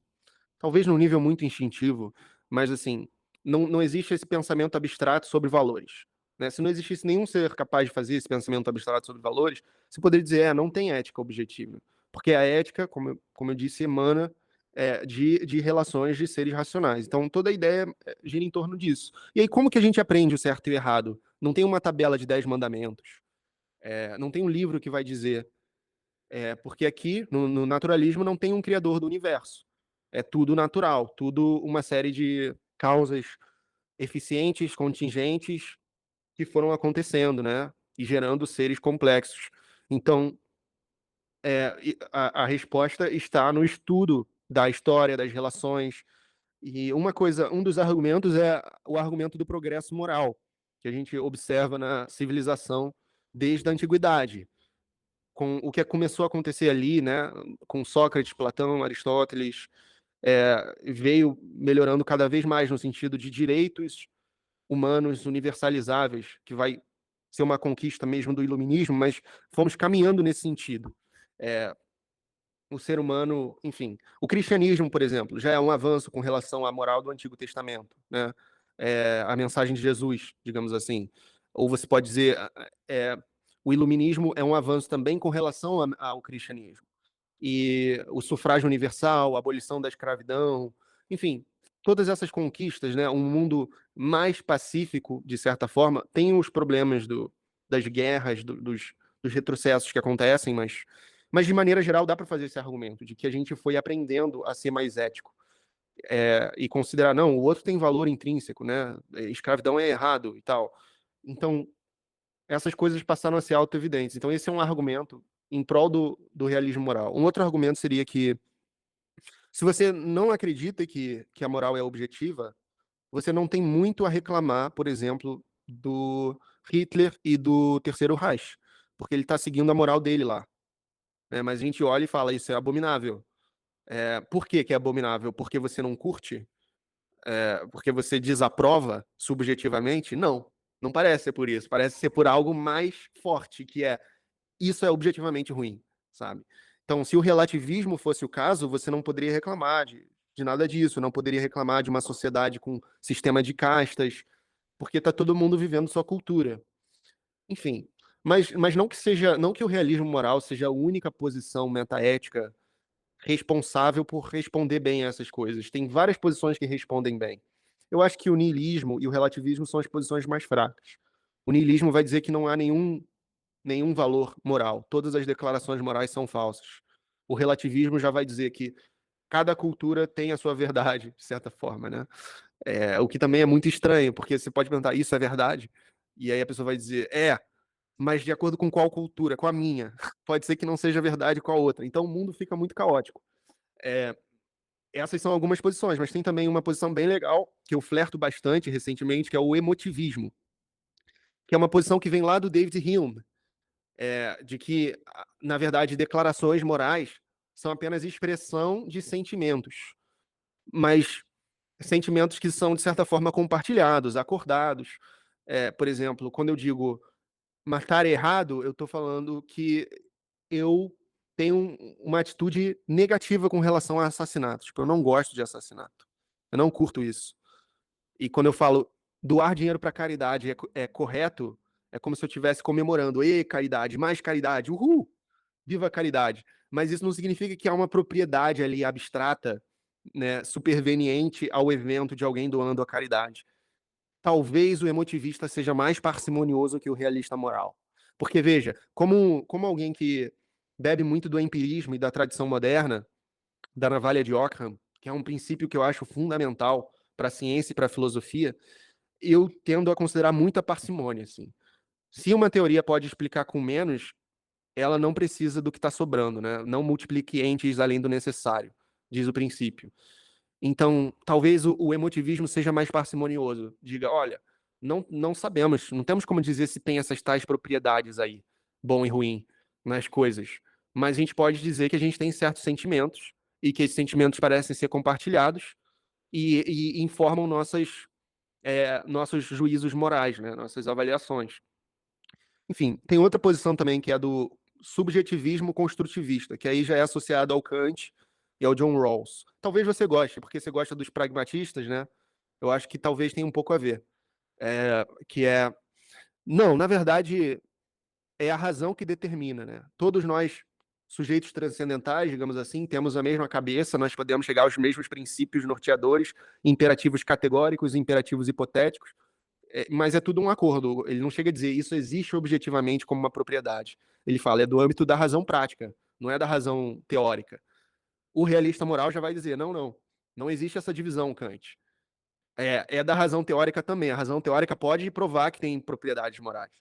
Talvez num nível muito instintivo, mas assim, não existe esse pensamento abstrato sobre valores, né? Se não existisse nenhum ser capaz de fazer esse pensamento abstrato sobre valores, você poderia dizer, não tem ética objetiva, porque a ética, como eu disse, emana de relações de seres racionais. Então, toda a ideia gira em torno disso. E aí, como que a gente aprende o certo e o errado? Não tem uma tabela de 10 mandamentos. Não tem um livro que vai dizer. Porque aqui, no naturalismo, não tem um criador do universo. É tudo natural, tudo uma série de causas eficientes, contingentes, que foram acontecendo, né? E gerando seres complexos. Então, a resposta está no estudo da história, das relações. E um dos argumentos é o argumento do progresso moral, que a gente observa na civilização desde a antiguidade, com o que começou a acontecer ali, né, com Sócrates, Platão, Aristóteles, veio melhorando cada vez mais no sentido de direitos humanos universalizáveis, que vai ser uma conquista mesmo do iluminismo, mas fomos caminhando nesse sentido. O ser humano, enfim, o cristianismo, por exemplo, já é um avanço com relação à moral do Antigo Testamento, né? A mensagem de Jesus, digamos assim. Ou você pode dizer, o iluminismo é um avanço também com relação ao cristianismo. E o sufrágio universal, a abolição da escravidão, enfim, todas essas conquistas, né? Um mundo mais pacífico, de certa forma, tem os problemas das guerras, dos retrocessos que acontecem, mas de maneira geral dá para fazer esse argumento de que a gente foi aprendendo a ser mais ético, e considerar, não, o outro tem valor intrínseco, né? Escravidão é errado e tal. Então, essas coisas passaram a ser auto-evidentes. Então, esse é um argumento em prol do realismo moral. Um outro argumento seria que, se você não acredita que a moral é objetiva, você não tem muito a reclamar, por exemplo, do Hitler e do Terceiro Reich, porque ele está seguindo a moral dele lá. Mas a gente olha e fala, isso é abominável. Por que é abominável? Porque você não curte? Porque você desaprova subjetivamente? Não parece ser por isso. Parece ser por algo mais forte, que isso é objetivamente ruim, sabe? Então, se o relativismo fosse o caso, você não poderia reclamar de nada disso, não poderia reclamar de uma sociedade com sistema de castas, porque está todo mundo vivendo sua cultura. Enfim, mas não que o realismo moral seja a única posição metaética responsável por responder bem a essas coisas. Tem várias posições que respondem bem. Eu acho que o niilismo e o relativismo são as posições mais fracas. O niilismo vai dizer que não há nenhum valor moral. Todas as declarações morais são falsas. O relativismo já vai dizer que cada cultura tem a sua verdade, de certa forma, né? O que também é muito estranho, porque você pode perguntar, isso é verdade? E aí a pessoa vai dizer, mas de acordo com qual cultura? Com a minha. Pode ser que não seja verdade com a outra. Então o mundo fica muito caótico. Essas são algumas posições, mas tem também uma posição bem legal, que eu flerto bastante recentemente, que é o emotivismo, que é uma posição que vem lá do David Hume, de que, na verdade, declarações morais são apenas expressão de sentimentos, mas sentimentos que são, de certa forma, compartilhados, acordados. Por exemplo, quando eu digo matar errado, eu estou falando que eu tenho uma atitude negativa com relação a assassinato. Tipo, eu não gosto de assassinato. Eu não curto isso. E quando eu falo doar dinheiro para caridade é correto, é como se eu estivesse comemorando. Ei, caridade, mais caridade, uhul! Viva a caridade. Mas isso não significa que há uma propriedade ali abstrata, né, superveniente ao evento de alguém doando a caridade. talvez o emotivista seja mais parcimonioso que o realista moral. Porque, veja, como alguém que bebe muito do empirismo e da tradição moderna, da navalha de Ockham, que é um princípio que eu acho fundamental para a ciência e para a filosofia, eu tendo a considerar muita parcimônia, assim. Se uma teoria pode explicar com menos, ela não precisa do que está sobrando, né? Não multiplique entes além do necessário, diz o princípio. Então, talvez o emotivismo seja mais parcimonioso. Diga, olha, não sabemos, não temos como dizer se tem essas tais propriedades aí, bom e ruim, nas coisas. Mas a gente pode dizer que a gente tem certos sentimentos e que esses sentimentos parecem ser compartilhados e informam nossos juízos morais, né? Nossas avaliações. Enfim, tem outra posição também que é do subjetivismo construtivista, que aí já é associado ao Kant e ao John Rawls. Talvez você goste, porque você gosta dos pragmatistas, né? Eu acho que talvez tenha um pouco a ver. Que é. Não, na verdade, é a razão que determina, né? Todos nós, sujeitos transcendentais, digamos assim, temos a mesma cabeça, nós podemos chegar aos mesmos princípios norteadores, imperativos categóricos, imperativos hipotéticos, mas é tudo um acordo. Ele não chega a dizer isso existe objetivamente como uma propriedade. Ele fala, é do âmbito da razão prática, não é da razão teórica. O realista moral já vai dizer, não existe essa divisão, Kant. É da razão teórica também. A razão teórica pode provar que tem propriedades morais.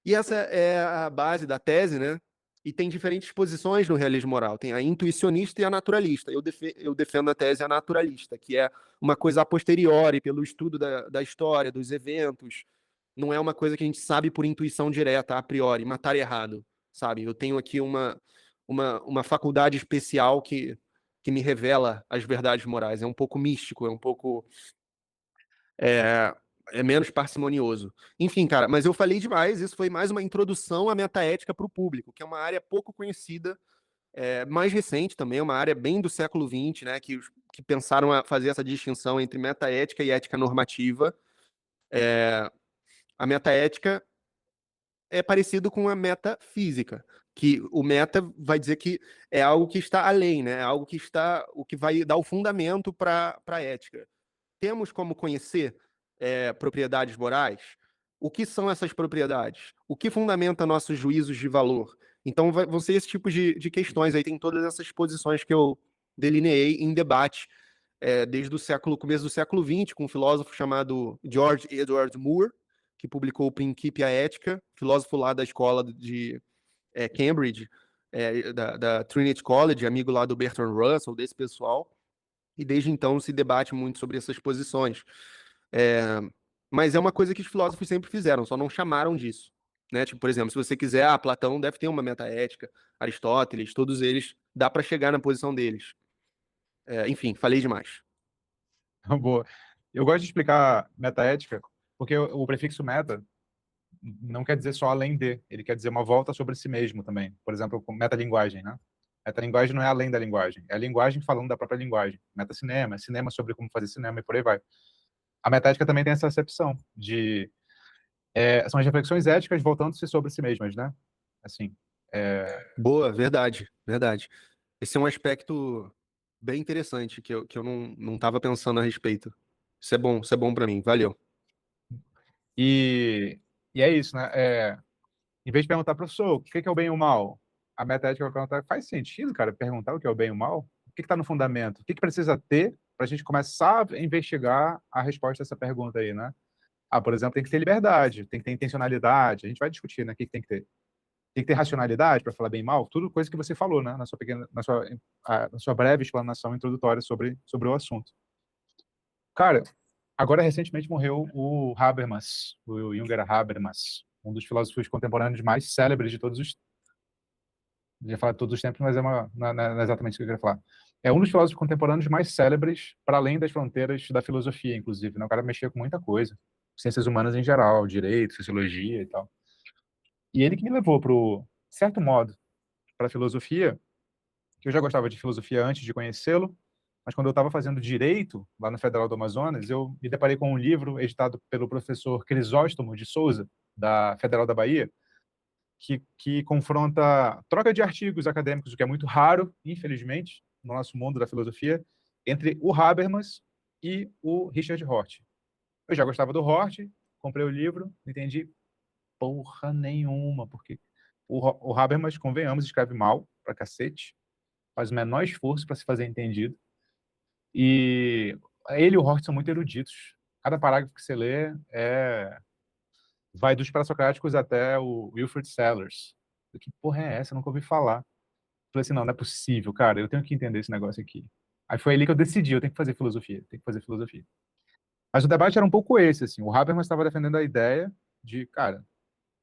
E essa é a base da tese, né? E tem diferentes posições no realismo moral. Tem a intuicionista e a naturalista. Eu defendo a tese naturalista, que é uma coisa a posteriori, pelo estudo da história, dos eventos. Não é uma coisa que a gente sabe por intuição direta, a priori, matar errado, sabe? Eu tenho aqui uma faculdade especial que me revela as verdades morais. É um pouco místico, é um pouco é, é menos parcimonioso. Enfim, cara, mas eu falei demais. Isso foi mais uma introdução à metaética para o público, que é uma área pouco conhecida, mais recente também, uma área bem do século XX, né, que pensaram a fazer essa distinção entre metaética e ética normativa. A metaética é parecido com a metafísica, que o meta vai dizer que é algo que está além, né? É algo que está, o que vai dar o fundamento para a ética. Temos como conhecer propriedades morais? O que são essas propriedades? O que fundamenta nossos juízos de valor? Então, vão ser esse tipo de questões. Aí tem todas essas posições que eu delineei em debate desde o começo do século XX, com um filósofo chamado George Edward Moore, que publicou o Principia Ética, filósofo lá da escola de Cambridge, da Trinity College, amigo lá do Bertrand Russell, desse pessoal. E desde então se debate muito sobre essas posições. Mas é uma coisa que os filósofos sempre fizeram, só não chamaram disso. Né? Tipo, por exemplo, se você quiser, Platão deve ter uma metaética, Aristóteles, todos eles, dá para chegar na posição deles. Enfim, falei demais. Boa. Eu gosto de explicar metaética, porque o prefixo meta não quer dizer só além de, ele quer dizer uma volta sobre si mesmo também. Por exemplo, com metalinguagem, né? Metalinguagem não é além da linguagem, é a linguagem falando da própria linguagem. Metacinema, cinema sobre como fazer cinema e por aí vai. A metaética também tem essa acepção de são as reflexões éticas voltando-se sobre si mesmas, né? Assim, Boa, verdade, verdade. Esse é um aspecto bem interessante que eu não estava pensando a respeito. Isso é bom para mim, valeu. e é isso, né? Em vez de perguntar, professor, o que é o bem e o mal? A metaética vai perguntar, faz sentido, cara, perguntar o que é o bem e o mal? O que está no fundamento? O que precisa ter para a gente começar a investigar a resposta a essa pergunta aí, né? Por exemplo, tem que ter liberdade, tem que ter intencionalidade, a gente vai discutir, né, o que tem que ter. Tem que ter racionalidade para falar bem e mal, tudo coisa que você falou, né, na sua breve explanação introdutória sobre o assunto. Cara, agora recentemente morreu o Habermas, o Jürgen Habermas, um dos filósofos contemporâneos mais célebres de todos os ia falar de todos os tempos, mas não é exatamente isso que eu queria falar. É um dos filósofos contemporâneos mais célebres, para além das fronteiras da filosofia, inclusive, né? O cara mexia com muita coisa, ciências humanas em geral, direito, sociologia e tal. E ele que me levou, certo modo, para a filosofia, que eu já gostava de filosofia antes de conhecê-lo, mas quando eu estava fazendo direito, lá na Federal do Amazonas, eu me deparei com um livro editado pelo professor Crisóstomo de Souza, da Federal da Bahia, que confronta troca de artigos acadêmicos, o que é muito raro, infelizmente, no nosso mundo da filosofia, entre o Habermas e o Richard Rorty. Eu já gostava do Hort, comprei o livro, não entendi porra nenhuma, porque o Habermas, convenhamos, escreve mal pra cacete, faz o menor esforço para se fazer entendido, e ele e o Hort são muito eruditos. Cada parágrafo que você lê vai dos pré-socráticos até o Wilfrid Sellars. Que porra é essa? Eu nunca ouvi falar. Falei assim, não é possível, cara, eu tenho que entender esse negócio aqui. Aí foi ali que eu decidi, eu tenho que fazer filosofia, tenho que fazer filosofia. Mas o debate era um pouco esse, assim, o Habermas estava defendendo a ideia de, cara,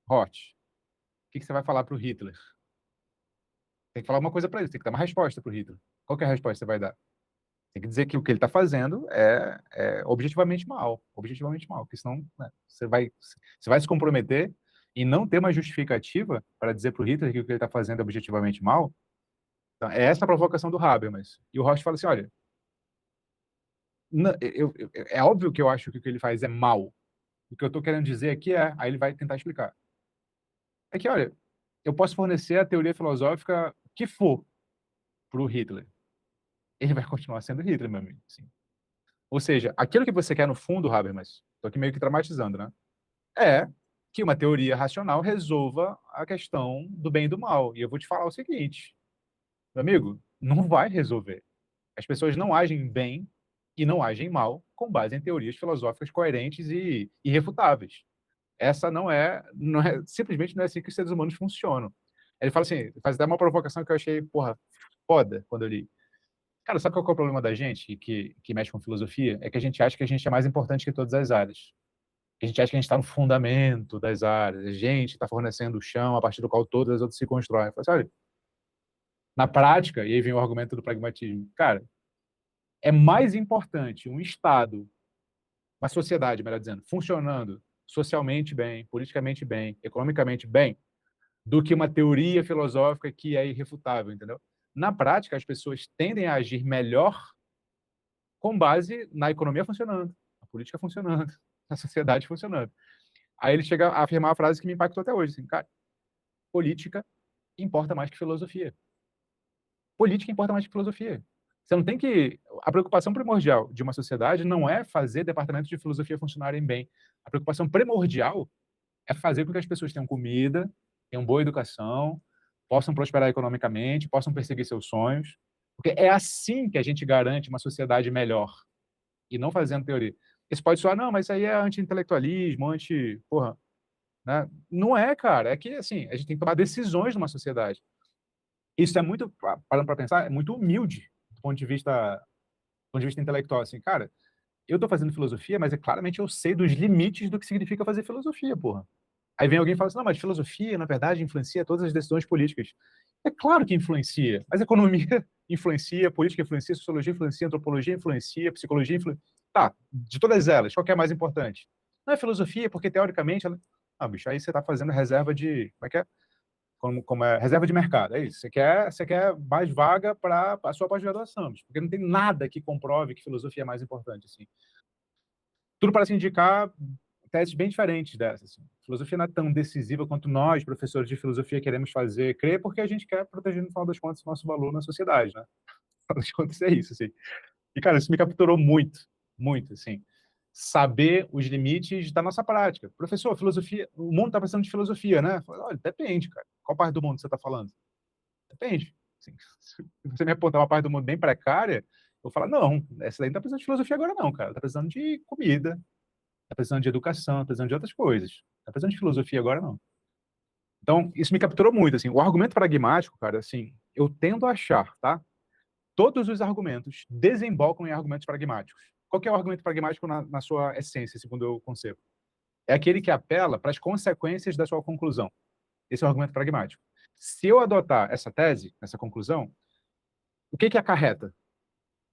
Hort, o que você vai falar para o Hitler? Tem que falar uma coisa para ele, tem que dar uma resposta para o Hitler. Qual que é a resposta que você vai dar? Tem que dizer que o que ele está fazendo é objetivamente mal, porque senão, né, você vai se comprometer e não ter uma justificativa para dizer para o Hitler que o que ele está fazendo é objetivamente mal. Então, é essa a provocação do Habermas. E o Roth fala assim, olha, é óbvio que eu acho que o que ele faz é mal. O que eu estou querendo dizer aqui aí ele vai tentar explicar. É que, olha, eu posso fornecer a teoria filosófica que for para o Hitler. Ele vai continuar sendo Hitler, meu amigo. Assim. Ou seja, aquilo que você quer no fundo, Habermas, estou aqui meio que dramatizando, né? É que uma teoria racional resolva a questão do bem e do mal. E eu vou te falar o seguinte, meu amigo, não vai resolver. As pessoas não agem bem e não agem mal com base em teorias filosóficas coerentes e irrefutáveis. Essa simplesmente não é assim que os seres humanos funcionam. Ele fala assim, faz até uma provocação que eu achei, porra, foda quando eu li. Cara, sabe qual que é o problema da gente que mexe com filosofia? É que a gente acha que a gente é mais importante que todas as áreas. A gente acha que a gente está no fundamento das áreas. A gente está fornecendo o chão a partir do qual todas as outras se constroem. Fala assim, olha, na prática, e aí vem o argumento do pragmatismo, cara, é mais importante um Estado, uma sociedade, melhor dizendo, funcionando socialmente bem, politicamente bem, economicamente bem, do que uma teoria filosófica que é irrefutável, entendeu? Na prática, as pessoas tendem a agir melhor com base na economia funcionando, a política funcionando, a sociedade funcionando. Aí ele chega a afirmar a frase que me impactou até hoje, assim, cara, política importa mais que filosofia. Política importa mais que filosofia. Você não tem que... A preocupação primordial de uma sociedade não é fazer departamentos de filosofia funcionarem bem. A preocupação primordial é fazer com que as pessoas tenham comida, tenham boa educação, possam prosperar economicamente, possam perseguir seus sonhos. Porque é assim que a gente garante uma sociedade melhor. E não fazendo teoria. Isso pode soar, não, mas isso aí é anti-intelectualismo, porra, né? Não é, cara. É que, assim, a gente tem que tomar decisões numa sociedade. Isso é muito, parando para pensar, é muito humilde do ponto de vista intelectual, assim, cara, eu tô fazendo filosofia, mas claramente eu sei dos limites do que significa fazer filosofia, porra. Aí vem alguém e fala assim, não, mas filosofia, na verdade, influencia todas as decisões políticas. É claro que influencia, mas economia influencia, política influencia, sociologia influencia, antropologia influencia, psicologia influencia. Tá, de todas elas, qual que é a mais importante? Não é filosofia, porque teoricamente... Ah, bicho, aí você tá fazendo reserva de... Como é que é? Como é reserva de mercado, é isso. Você quer mais vaga para a sua pós-graduação, porque não tem nada que comprove que filosofia é mais importante. Assim. Tudo parece indicar teses bem diferentes dessas. Assim. Filosofia não é tão decisiva quanto nós, professores de filosofia, queremos fazer crer, porque a gente quer proteger, no final das contas, o nosso valor na sociedade. Né? No final das contas, é isso. Assim. E, cara, isso me capturou muito, muito, assim. Saber os limites da nossa prática. Professor, filosofia, o mundo está precisando de filosofia, né? Olha, depende, cara. Qual parte do mundo você está falando? Depende. Assim, se você me apontar uma parte do mundo bem precária, eu vou falar, não, essa daí não está precisando de filosofia agora não, cara. Está precisando de comida, está precisando de educação, está precisando de outras coisas. Não está precisando de filosofia agora não. Então, isso me capturou muito, assim. O argumento pragmático, cara, assim, eu tendo a achar, tá? Todos os argumentos desembocam em argumentos pragmáticos. Qual que é o argumento pragmático na sua essência, segundo eu concebo? É aquele que apela para as consequências da sua conclusão. Esse é o argumento pragmático. Se eu adotar essa tese, essa conclusão, o que acarreta?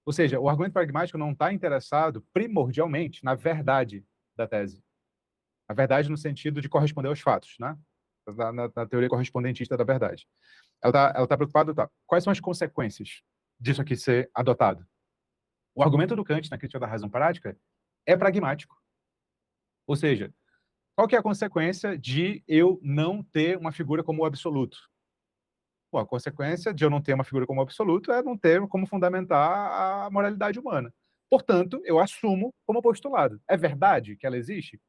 Ou seja, o argumento pragmático não está interessado primordialmente na verdade da tese. A verdade no sentido de corresponder aos fatos, né? Na teoria correspondentista da verdade. Ela tá preocupada, tá? Quais são as consequências disso aqui ser adotado? O argumento do Kant na crítica da razão prática é pragmático. Ou seja, qual que é a consequência de eu não ter uma figura como o absoluto? Bom, a consequência de eu não ter uma figura como absoluto é não ter como fundamentar a moralidade humana. Portanto, eu assumo como postulado. É verdade que ela existe?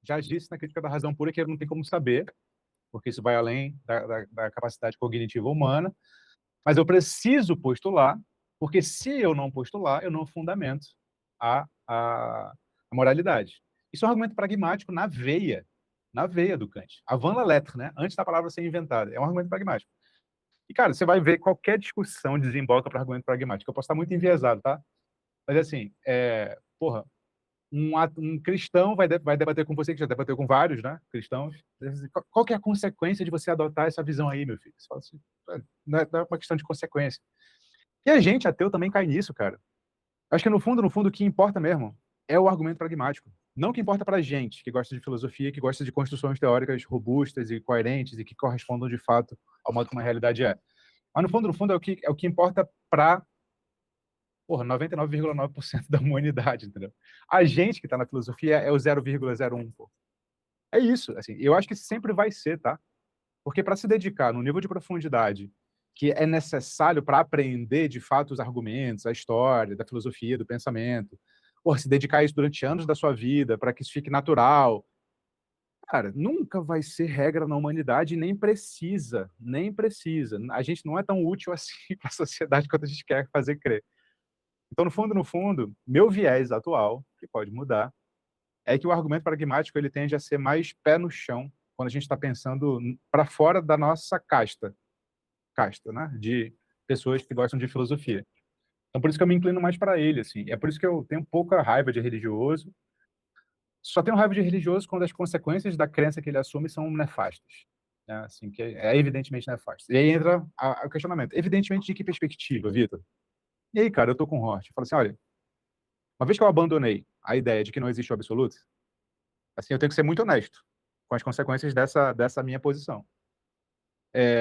Já disse na crítica da razão pura que não tem como saber, porque isso vai além da capacidade cognitiva humana, mas eu preciso postular, porque se eu não postular, eu não fundamento a moralidade. Isso é um argumento pragmático na veia do Kant. Avant la lettre, né? Antes da palavra ser inventada. É um argumento pragmático. E, cara, você vai ver qualquer discussão desemboca para argumento pragmático. Eu posso estar muito enviesado, tá? Mas, assim, porra, um cristão vai debater com você, que já debateu com vários, né, cristãos. Qual que é a consequência de você adotar essa visão aí, meu filho? Você fala assim, não é uma questão de consequência. E a gente, ateu, também cai nisso, cara. Acho que, no fundo, o que importa mesmo é o argumento pragmático. Não o que importa pra gente, que gosta de filosofia, que gosta de construções teóricas robustas e coerentes e que correspondam, de fato, ao modo como a realidade é. Mas, no fundo, é o que importa para 99,9% da humanidade, entendeu? A gente que está na filosofia é o 0,01, pô. É isso, assim, eu acho que sempre vai ser, tá? Porque para se dedicar no nível de profundidade que é necessário para aprender, de fato, os argumentos, a história, da filosofia, do pensamento, pô, se dedicar a isso durante anos da sua vida, para que isso fique natural, cara, nunca vai ser regra na humanidade, nem precisa, nem precisa. A gente não é tão útil assim para a sociedade quanto a gente quer fazer crer. Então, no fundo, meu viés atual, que pode mudar, é que o argumento pragmático ele tende a ser mais pé no chão quando a gente está pensando para fora da nossa casta, né, de pessoas que gostam de filosofia. Então, por isso que eu me inclino mais para ele, assim. É por isso que eu tenho pouca raiva de religioso. Só tenho raiva de religioso quando as consequências da crença que ele assume são nefastas, né, assim, que é evidentemente nefasto. E aí entra o questionamento. Evidentemente de que perspectiva, Vitor? E aí, cara, eu tô com o Hort. Eu falo assim, olha, uma vez que eu abandonei a ideia de que não existe o absoluto, assim, eu tenho que ser muito honesto com as consequências dessa minha posição.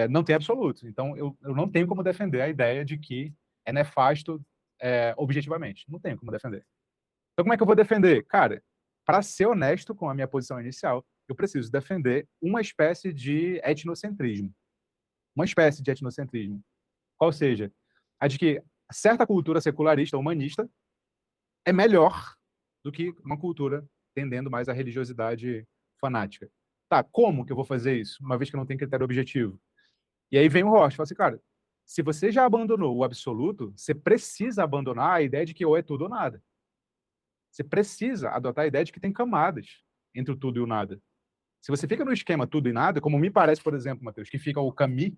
Não tem absoluto. Então, eu não tenho como defender a ideia de que é nefasto objetivamente. Não tenho como defender. Então, como é que eu vou defender? Cara, para ser honesto com a minha posição inicial, eu preciso defender uma espécie de etnocentrismo. Uma espécie de etnocentrismo. Qual seja, a de que certa cultura secularista, humanista, é melhor do que uma cultura tendendo mais à religiosidade fanática. Tá, como que eu vou fazer isso, uma vez que eu não tenho critério objetivo? E aí vem o Rocha, fala assim, cara, se você já abandonou o absoluto, você precisa abandonar a ideia de que ou é tudo ou nada. Você precisa adotar a ideia de que tem camadas entre o tudo e o nada. Se você fica no esquema tudo e nada, como me parece, por exemplo, Matheus, que fica o Camus,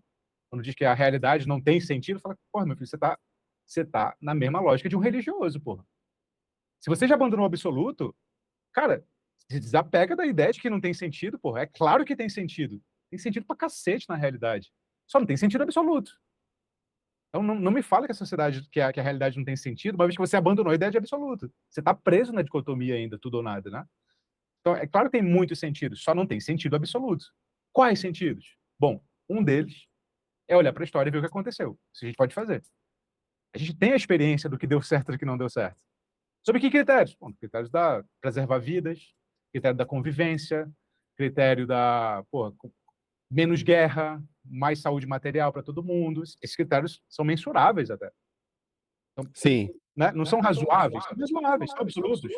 quando diz que a realidade não tem sentido, fala, porra, meu filho, você tá na mesma lógica de um religioso, porra. Se você já abandonou o absoluto, cara, se desapega da ideia de que não tem sentido, porra. É claro que tem sentido. Tem sentido pra cacete na realidade. Só não tem sentido absoluto. Então não me fala que a sociedade, que a realidade não tem sentido, uma vez que você abandonou a ideia de absoluto. Você tá preso na dicotomia ainda, tudo ou nada, né? Então, é claro que tem muitos sentidos, só não tem sentido absoluto. Quais sentidos? Bom, um deles é olhar para a história e ver o que aconteceu. Isso a gente pode fazer. A gente tem a experiência do que deu certo e do que não deu certo. Sobre que critérios? Bom, critérios da preservar vidas, critério da convivência, critério da menos guerra, mais saúde material para todo mundo. Esses critérios são mensuráveis até. Então, Sim. né, não são razoáveis, são razoáveis, são absolutos.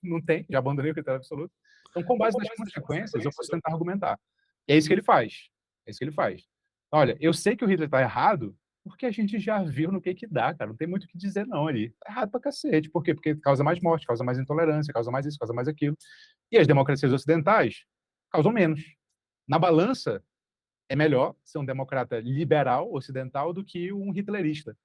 Não tem, já abandonei o critério absoluto. Então, com base nas consequências, eu posso tentar argumentar. E é isso que ele faz. É isso que ele faz. Olha, eu sei que o Hitler está errado, porque a gente já viu no que dá, cara. Não tem muito o que dizer, não, ali. Tá errado pra cacete. Por quê? Porque causa mais morte, causa mais intolerância, causa mais isso, causa mais aquilo. E as democracias ocidentais causam menos. Na balança, é melhor ser um democrata liberal ocidental do que um hitlerista.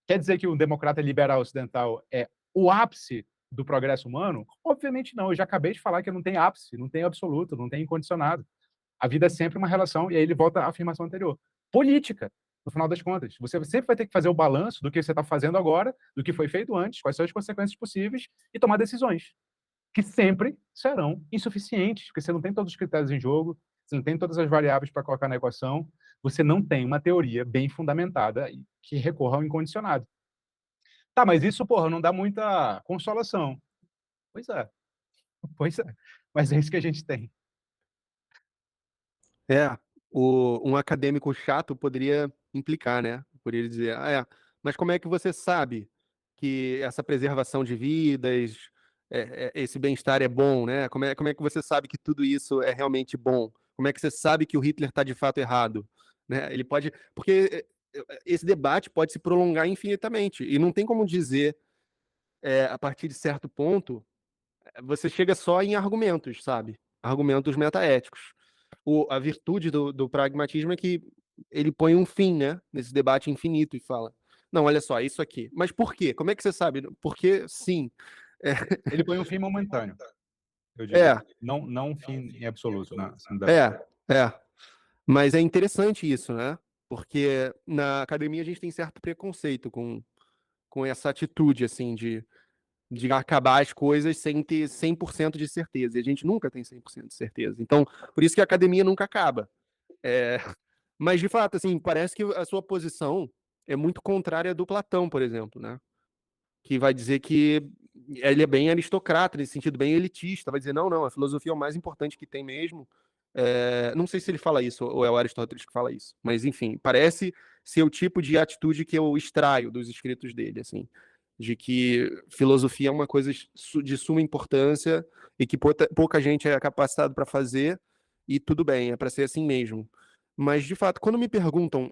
Quer dizer que um democrata liberal ocidental é o ápice do progresso humano? Obviamente não. Eu já acabei de falar que não tem ápice, não tem absoluto, não tem incondicionado. A vida é sempre uma relação, e aí ele volta à afirmação anterior. Política, no final das contas. Você sempre vai ter que fazer o balanço do que você está fazendo agora, do que foi feito antes, quais são as consequências possíveis, e tomar decisões, que sempre serão insuficientes, porque você não tem todos os critérios em jogo, você não tem todas as variáveis para colocar na equação, você não tem uma teoria bem fundamentada que recorra ao incondicionado. Tá, mas isso, porra, não dá muita consolação. Pois é, pois é. Mas é isso que a gente tem. É, um acadêmico chato poderia implicar, né? Poderia dizer, mas como é que você sabe que essa preservação de vidas, esse bem-estar é bom, né? Como é que você sabe que tudo isso é realmente bom? Como é que você sabe que o Hitler está de fato errado? Né? Ele pode. Porque esse debate pode se prolongar infinitamente. E não tem como dizer, a partir de certo ponto, você chega só em argumentos, sabe? Argumentos metaéticos. A virtude do pragmatismo é que ele põe um fim, né? Nesse debate infinito e fala: não, olha só, isso aqui. Mas por quê? Como é que você sabe? Porque sim. É, Ele põe um fim momentâneo, eu diria. é, Não um fim em absoluto, né? Assim, é. Mas é interessante isso, né? Porque na academia a gente tem certo preconceito com essa atitude, assim, de acabar as coisas sem ter 100% de certeza. E a gente nunca tem 100% de certeza. Então, por isso que a academia nunca acaba. É, mas, de fato, assim, parece que a sua posição é muito contrária do Platão, por exemplo, né? Que vai dizer que ele é bem aristocrata, nesse sentido, bem elitista. Vai dizer, não, não, a filosofia é o mais importante que tem mesmo. Não sei se ele fala isso, ou é o Aristóteles que fala isso. Mas, enfim, parece ser o tipo de atitude que eu extraio dos escritos dele, assim. De que filosofia é uma coisa de suma importância e que pouca gente é capacitado para fazer, e tudo bem, é para ser assim mesmo. Mas, de fato, quando me perguntam,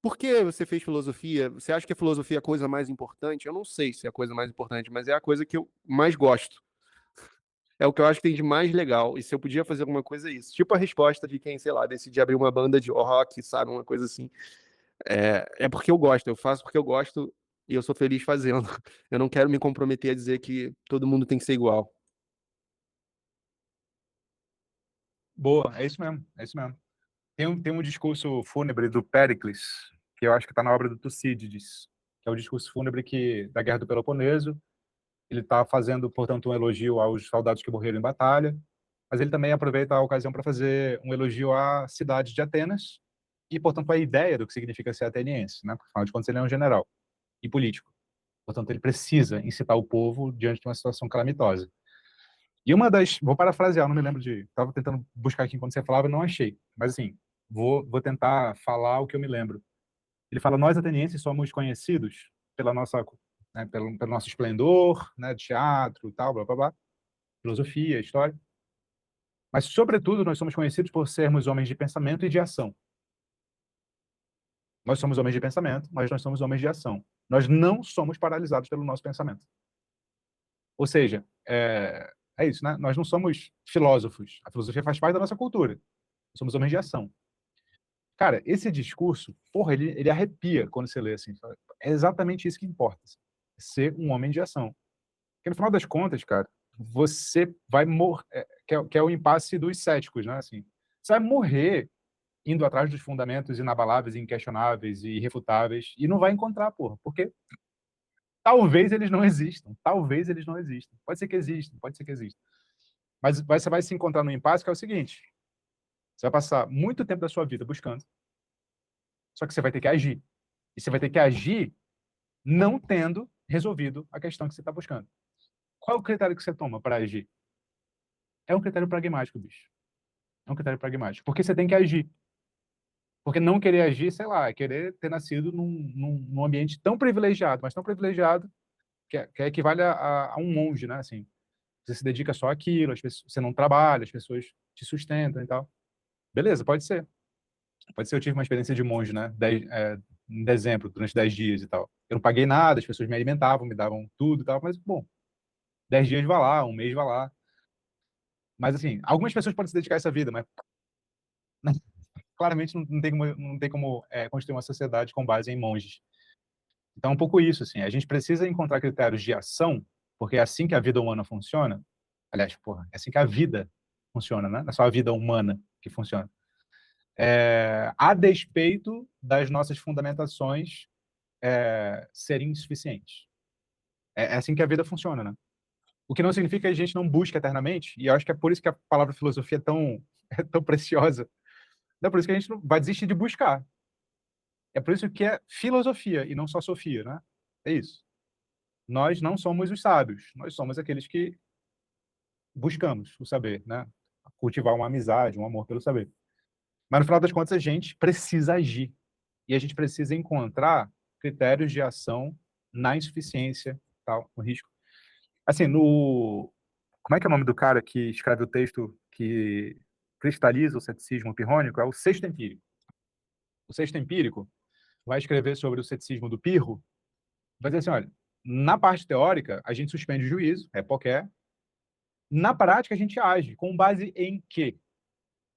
por que você fez filosofia? Você acha que a filosofia é a coisa mais importante? Eu não sei se é a coisa mais importante, mas é a coisa que eu mais gosto. É o que eu acho que tem de mais legal. E se eu podia fazer alguma coisa, é isso. Tipo a resposta de quem, sei lá, decide abrir uma banda de rock, sabe? Uma coisa assim. É porque eu gosto, eu faço porque eu gosto e eu sou feliz fazendo. Eu não quero me comprometer a dizer que todo mundo tem que ser igual. boa, é isso mesmo, é isso mesmo. Tem um discurso fúnebre do Péricles, que eu acho que está na obra do Tucídides, que é o discurso fúnebre da Guerra do Peloponeso. Ele está fazendo, portanto, um elogio aos soldados que morreram em batalha, mas ele também aproveita a ocasião para fazer um elogio à cidade de Atenas e, portanto, à ideia do que significa ser ateniense, né? Porque, afinal de contas, ele é um general e político. Portanto, ele precisa incitar o povo diante de uma situação calamitosa. E uma das... Vou parafrasear, não me lembro de... Estava tentando buscar aqui enquanto você falava e não achei. Mas, assim, vou tentar falar o que eu me lembro. Ele fala: nós atenienses somos conhecidos pela nossa, né, pelo nosso esplendor, né, teatro, tal, blá blá blá, filosofia, história, mas sobretudo nós somos conhecidos por sermos homens de pensamento e de ação. Nós somos homens de pensamento, mas nós somos homens de ação. Nós não somos paralisados pelo nosso pensamento. Ou seja, é isso, né? Nós não somos filósofos. A filosofia faz parte da nossa cultura. Nós somos homens de ação. Cara, esse discurso, porra, ele arrepia quando você lê assim. É exatamente isso que importa. Assim, ser um homem de ação. Porque no final das contas, cara, você vai morrer, que é o impasse dos céticos, né? Assim, você vai morrer indo atrás dos fundamentos inabaláveis, inquestionáveis e irrefutáveis e não vai encontrar, porra, porque talvez eles não existam, talvez eles não existam. Pode ser que existam, pode ser que existam. Mas você vai se encontrar num impasse que é o seguinte: você vai passar muito tempo da sua vida buscando, só que você vai ter que agir. E você vai ter que agir não tendo resolvido a questão que você está buscando. Qual é o critério que você toma para agir? É um critério pragmático, bicho. É um critério pragmático. Porque você tem que agir. Porque não querer agir, sei lá, é querer ter nascido num ambiente tão privilegiado, mas tão privilegiado, que equivale a um monge, né? Assim, você se dedica só àquilo, você não trabalha, as pessoas te sustentam e tal. Beleza, pode ser. Pode ser, eu tive uma experiência de monge, né? Em dezembro, durante 10 dias e tal. Eu não paguei nada, as pessoas me alimentavam, me davam tudo e tal, mas, bom, 10 dias vai lá, um mês vai lá. Mas, assim, algumas pessoas podem se dedicar a essa vida, mas claramente não tem como construir uma sociedade com base em monges. Então, é um pouco isso, assim. A gente precisa encontrar critérios de ação, porque é assim que a vida humana funciona. Aliás, porra, é assim que a vida funciona, né? Não é só a vida humana que funciona. A despeito das nossas fundamentações serem insuficientes. É assim que a vida funciona, né? O que não significa que a gente não busque eternamente, e eu acho que é por isso que a palavra filosofia é tão preciosa. Não é por isso que a gente não vai desistir de buscar. É por isso que é filosofia e não só sofia, né? É isso. Nós não somos os sábios, nós somos aqueles que buscamos o saber, né? Cultivar uma amizade, um amor pelo saber. Mas no final das contas a gente precisa agir e a gente precisa encontrar critérios de ação na insuficiência, tal, no risco. Assim, no... Como é que é o nome do cara que escreve o texto que cristaliza o ceticismo pirrônico? É o Sexto Empírico. O Sexto Empírico vai escrever sobre o ceticismo do Pirro, vai dizer assim, olha, na parte teórica, a gente suspende o juízo, é qualquer. Na prática, a gente age. Com base em quê?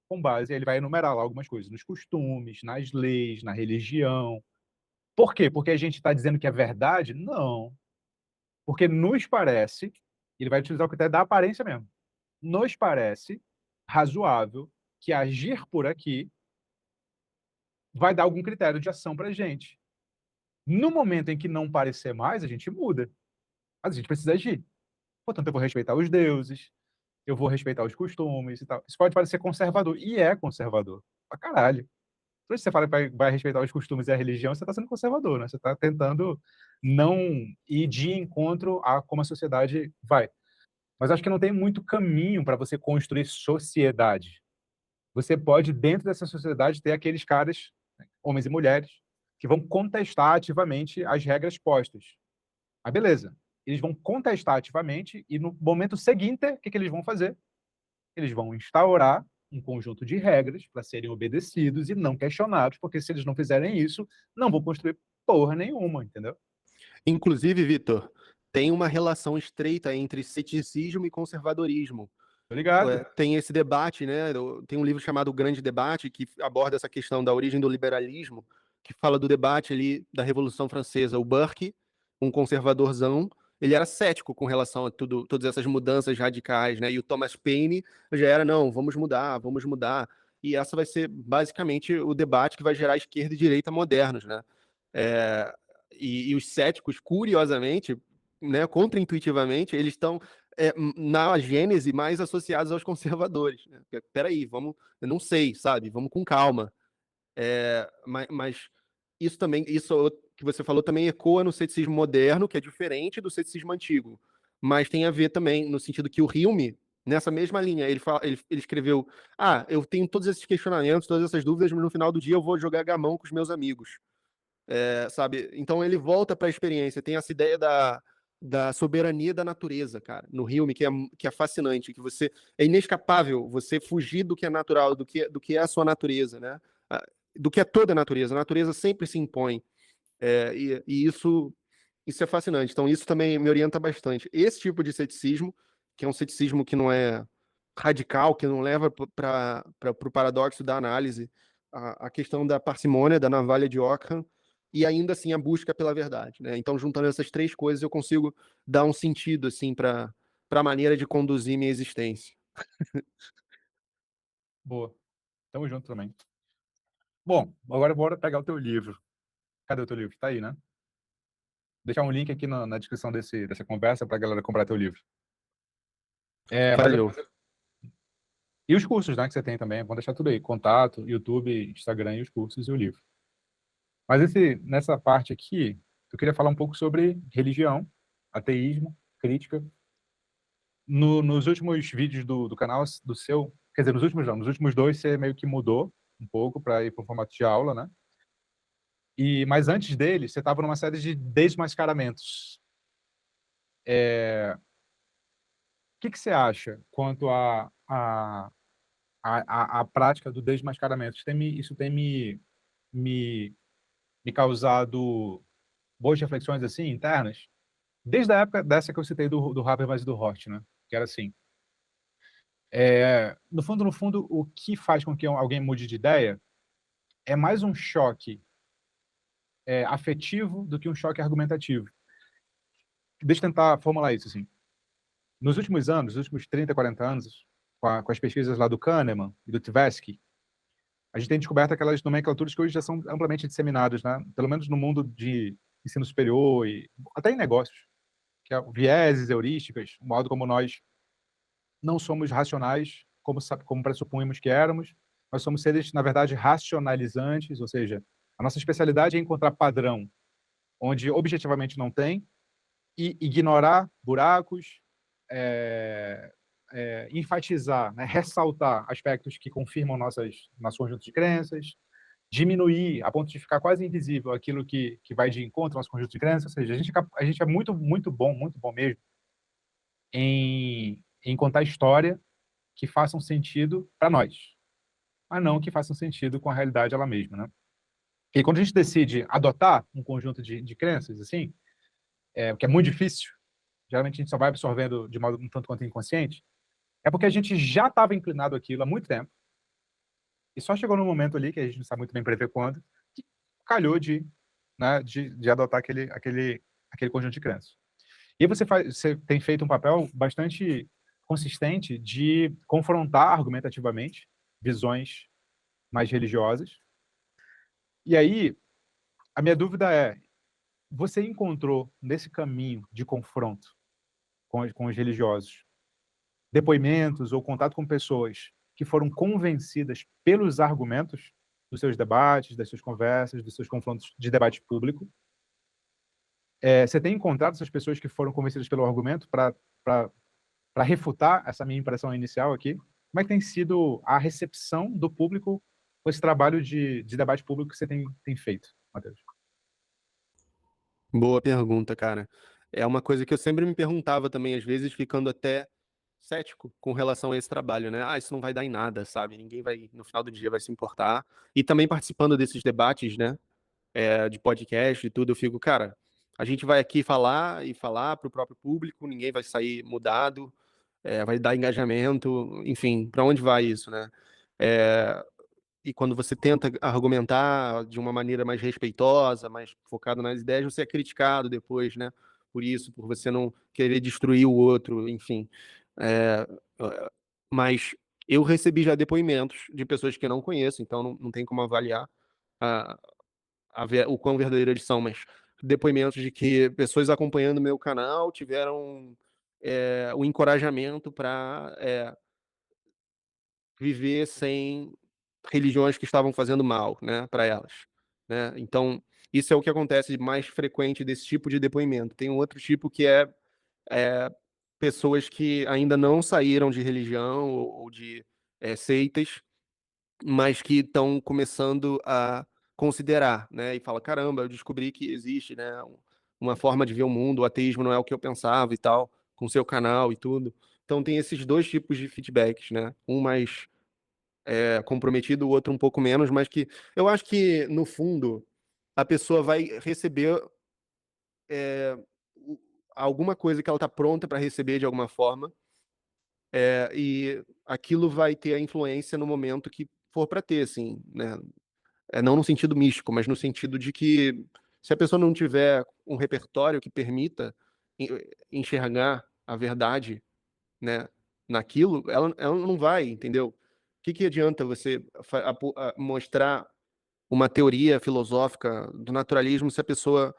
Com base, ele vai enumerar lá algumas coisas, nos costumes, nas leis, na religião. Por quê? Porque a gente está dizendo que é verdade? Não. Porque nos parece, ele vai utilizar o critério da aparência mesmo, nos parece razoável que agir por aqui vai dar algum critério de ação para a gente. No momento em que não parecer mais, a gente muda. Mas a gente precisa agir. Portanto, eu vou respeitar os deuses, eu vou respeitar os costumes e tal. Isso pode parecer conservador, e é conservador. Pra caralho. Quando você fala que vai respeitar os costumes e a religião, você está sendo conservador, né? Você está tentando não ir de encontro a como a sociedade vai. Mas acho que não tem muito caminho para você construir sociedade. Você pode, dentro dessa sociedade, ter aqueles caras, né, homens e mulheres, que vão contestar ativamente as regras postas. Ah, beleza. Eles vão contestar ativamente e no momento seguinte, o que eles vão fazer? Eles vão instaurar um conjunto de regras para serem obedecidos e não questionados, porque se eles não fizerem isso, não vão construir porra nenhuma, entendeu? Inclusive, Vitor, tem uma relação estreita entre ceticismo e conservadorismo. Tô ligado? Tem esse debate, né? Tem um livro chamado O Grande Debate, que aborda essa questão da origem do liberalismo, que fala do debate ali da Revolução Francesa. O Burke, um conservadorzão, ele era cético com relação a todas essas mudanças radicais, né? E o Thomas Paine já era, não, vamos mudar, vamos mudar. E essa vai ser basicamente o debate que vai gerar esquerda e direita modernos, né? É, e os céticos, curiosamente, né, contraintuitivamente, eles estão na gênese mais associados aos conservadores. Né? Peraí, vamos, eu não sei, sabe? Vamos com calma. Mas isso também, isso que você falou também ecoa no ceticismo moderno, que é diferente do ceticismo antigo. Mas tem a ver também no sentido que o Hume, nessa mesma linha, ele escreveu: Ah, eu tenho todos esses questionamentos, todas essas dúvidas, mas no final do dia eu vou jogar gamão com os meus amigos. Sabe? Então ele volta para a experiência. Tem essa ideia da soberania da natureza, cara, no Hume, que é fascinante, que você é inescapável você fugir do que é natural, do que é a sua natureza, né? Do que é toda a natureza. A natureza sempre se impõe. E isso é fascinante. Então, isso também me orienta bastante. Esse tipo de ceticismo, que é um ceticismo que não é radical, que não leva para o paradoxo da análise, a questão da parcimônia, da navalha de Ockham, e ainda assim a busca pela verdade, né? Então, juntando essas três coisas, eu consigo dar um sentido assim para a maneira de conduzir minha existência. Boa. Tamo junto também. Bom, agora bora pegar o teu livro. Cadê o teu livro? Tá aí, né? Deixar um link aqui na descrição dessa conversa pra galera comprar teu livro. Valeu. E os cursos, né, que você tem também. Vamos deixar tudo aí. Contato, YouTube, Instagram e os cursos e o livro. Mas nessa parte aqui, eu queria falar um pouco sobre religião, ateísmo, crítica. Nos últimos vídeos do canal, do seu, quer dizer, nos últimos não, nos últimos dois você meio que mudou um pouco para ir para o formato de aula, né? Mas antes dele, você estava numa série de desmascaramentos. O que você acha quanto à prática do desmascaramento? Isso tem me, me causado boas reflexões assim internas, desde a época dessa que eu citei do Habermas e do Hort, né? Que era assim, no fundo, o que faz com que alguém mude de ideia é mais um choque afetivo do que um choque argumentativo. Deixa eu tentar formular isso assim. Nos últimos anos, nos últimos 30, 40 anos, com as pesquisas lá do Kahneman e do Tversky, a gente tem descoberto aquelas nomenclaturas que hoje já são amplamente disseminadas, né? Pelo menos no mundo de ensino superior e até em negócios, que é vieses, heurísticas, o modo como nós não somos racionais, como pressupunhamos que éramos, nós somos seres, na verdade, racionalizantes, ou seja, a nossa especialidade é encontrar padrão onde objetivamente não tem e ignorar buracos, enfatizar, né, ressaltar aspectos que confirmam nosso conjunto de crenças, diminuir a ponto de ficar quase invisível aquilo que vai de encontro ao nosso conjunto de crenças, ou seja, a gente é muito bom mesmo em contar história que façam sentido para nós, mas não que façam sentido com a realidade ela mesma, né? E quando a gente decide adotar um conjunto de crenças, assim, o que é muito difícil, geralmente a gente só vai absorvendo de modo um tanto quanto inconsciente, é porque a gente já estava inclinado àquilo há muito tempo, e só chegou no momento ali, que a gente não sabe muito bem prever quando, que calhou né, de adotar aquele conjunto de crenças. E você tem feito um papel bastante consistente de confrontar argumentativamente visões mais religiosas. E aí, a minha dúvida é, você encontrou nesse caminho de confronto com os religiosos depoimentos ou contato com pessoas que foram convencidas pelos argumentos dos seus debates, das suas conversas, dos seus confrontos de debate público? Você tem encontrado essas pessoas que foram convencidas pelo argumento para refutar essa minha impressão inicial aqui? Como é que tem sido a recepção do público com esse trabalho de debate público que você tem feito, Matheus? Boa pergunta, cara. É uma coisa que eu sempre me perguntava também, às vezes ficando até cético com relação a esse trabalho, né? Ah, isso não vai dar em nada, sabe? Ninguém vai, no final do dia, vai se importar. E também participando desses debates, né? De podcast e tudo, eu fico, cara, a gente vai aqui falar e falar para o próprio público, ninguém vai sair mudado, vai dar engajamento, enfim, para onde vai isso, né? É, e quando você tenta argumentar de uma maneira mais respeitosa, mais focada nas ideias, você é criticado depois, né? Por isso, por você não querer destruir o outro, enfim. É, mas eu recebi já depoimentos de pessoas que eu não conheço, então não tem como avaliar a, o quão verdadeiros eles são, mas depoimentos de que pessoas acompanhando meu canal tiveram o encorajamento para viver sem religiões que estavam fazendo mal, né, para elas, né? Então, isso é o que acontece mais frequente desse tipo de depoimento. Tem um outro tipo que é pessoas que ainda não saíram de religião ou de seitas, mas que estão começando a considerar, né? E fala, caramba, eu descobri que existe, né, uma forma de ver o mundo, o ateísmo não é o que eu pensava e tal, com seu canal e tudo. Então tem esses dois tipos de feedbacks, né? Um mais comprometido, o outro um pouco menos, mas que eu acho que, no fundo, a pessoa vai receber o- alguma coisa que ela está pronta para receber de alguma forma, e aquilo vai ter a influência no momento que for para ter, assim, né? Não no sentido místico, mas no sentido de que se a pessoa não tiver um repertório que permita enxergar a verdade, né, naquilo, ela não vai, entendeu? O que que adianta você mostrar uma teoria filosófica do naturalismo se a pessoa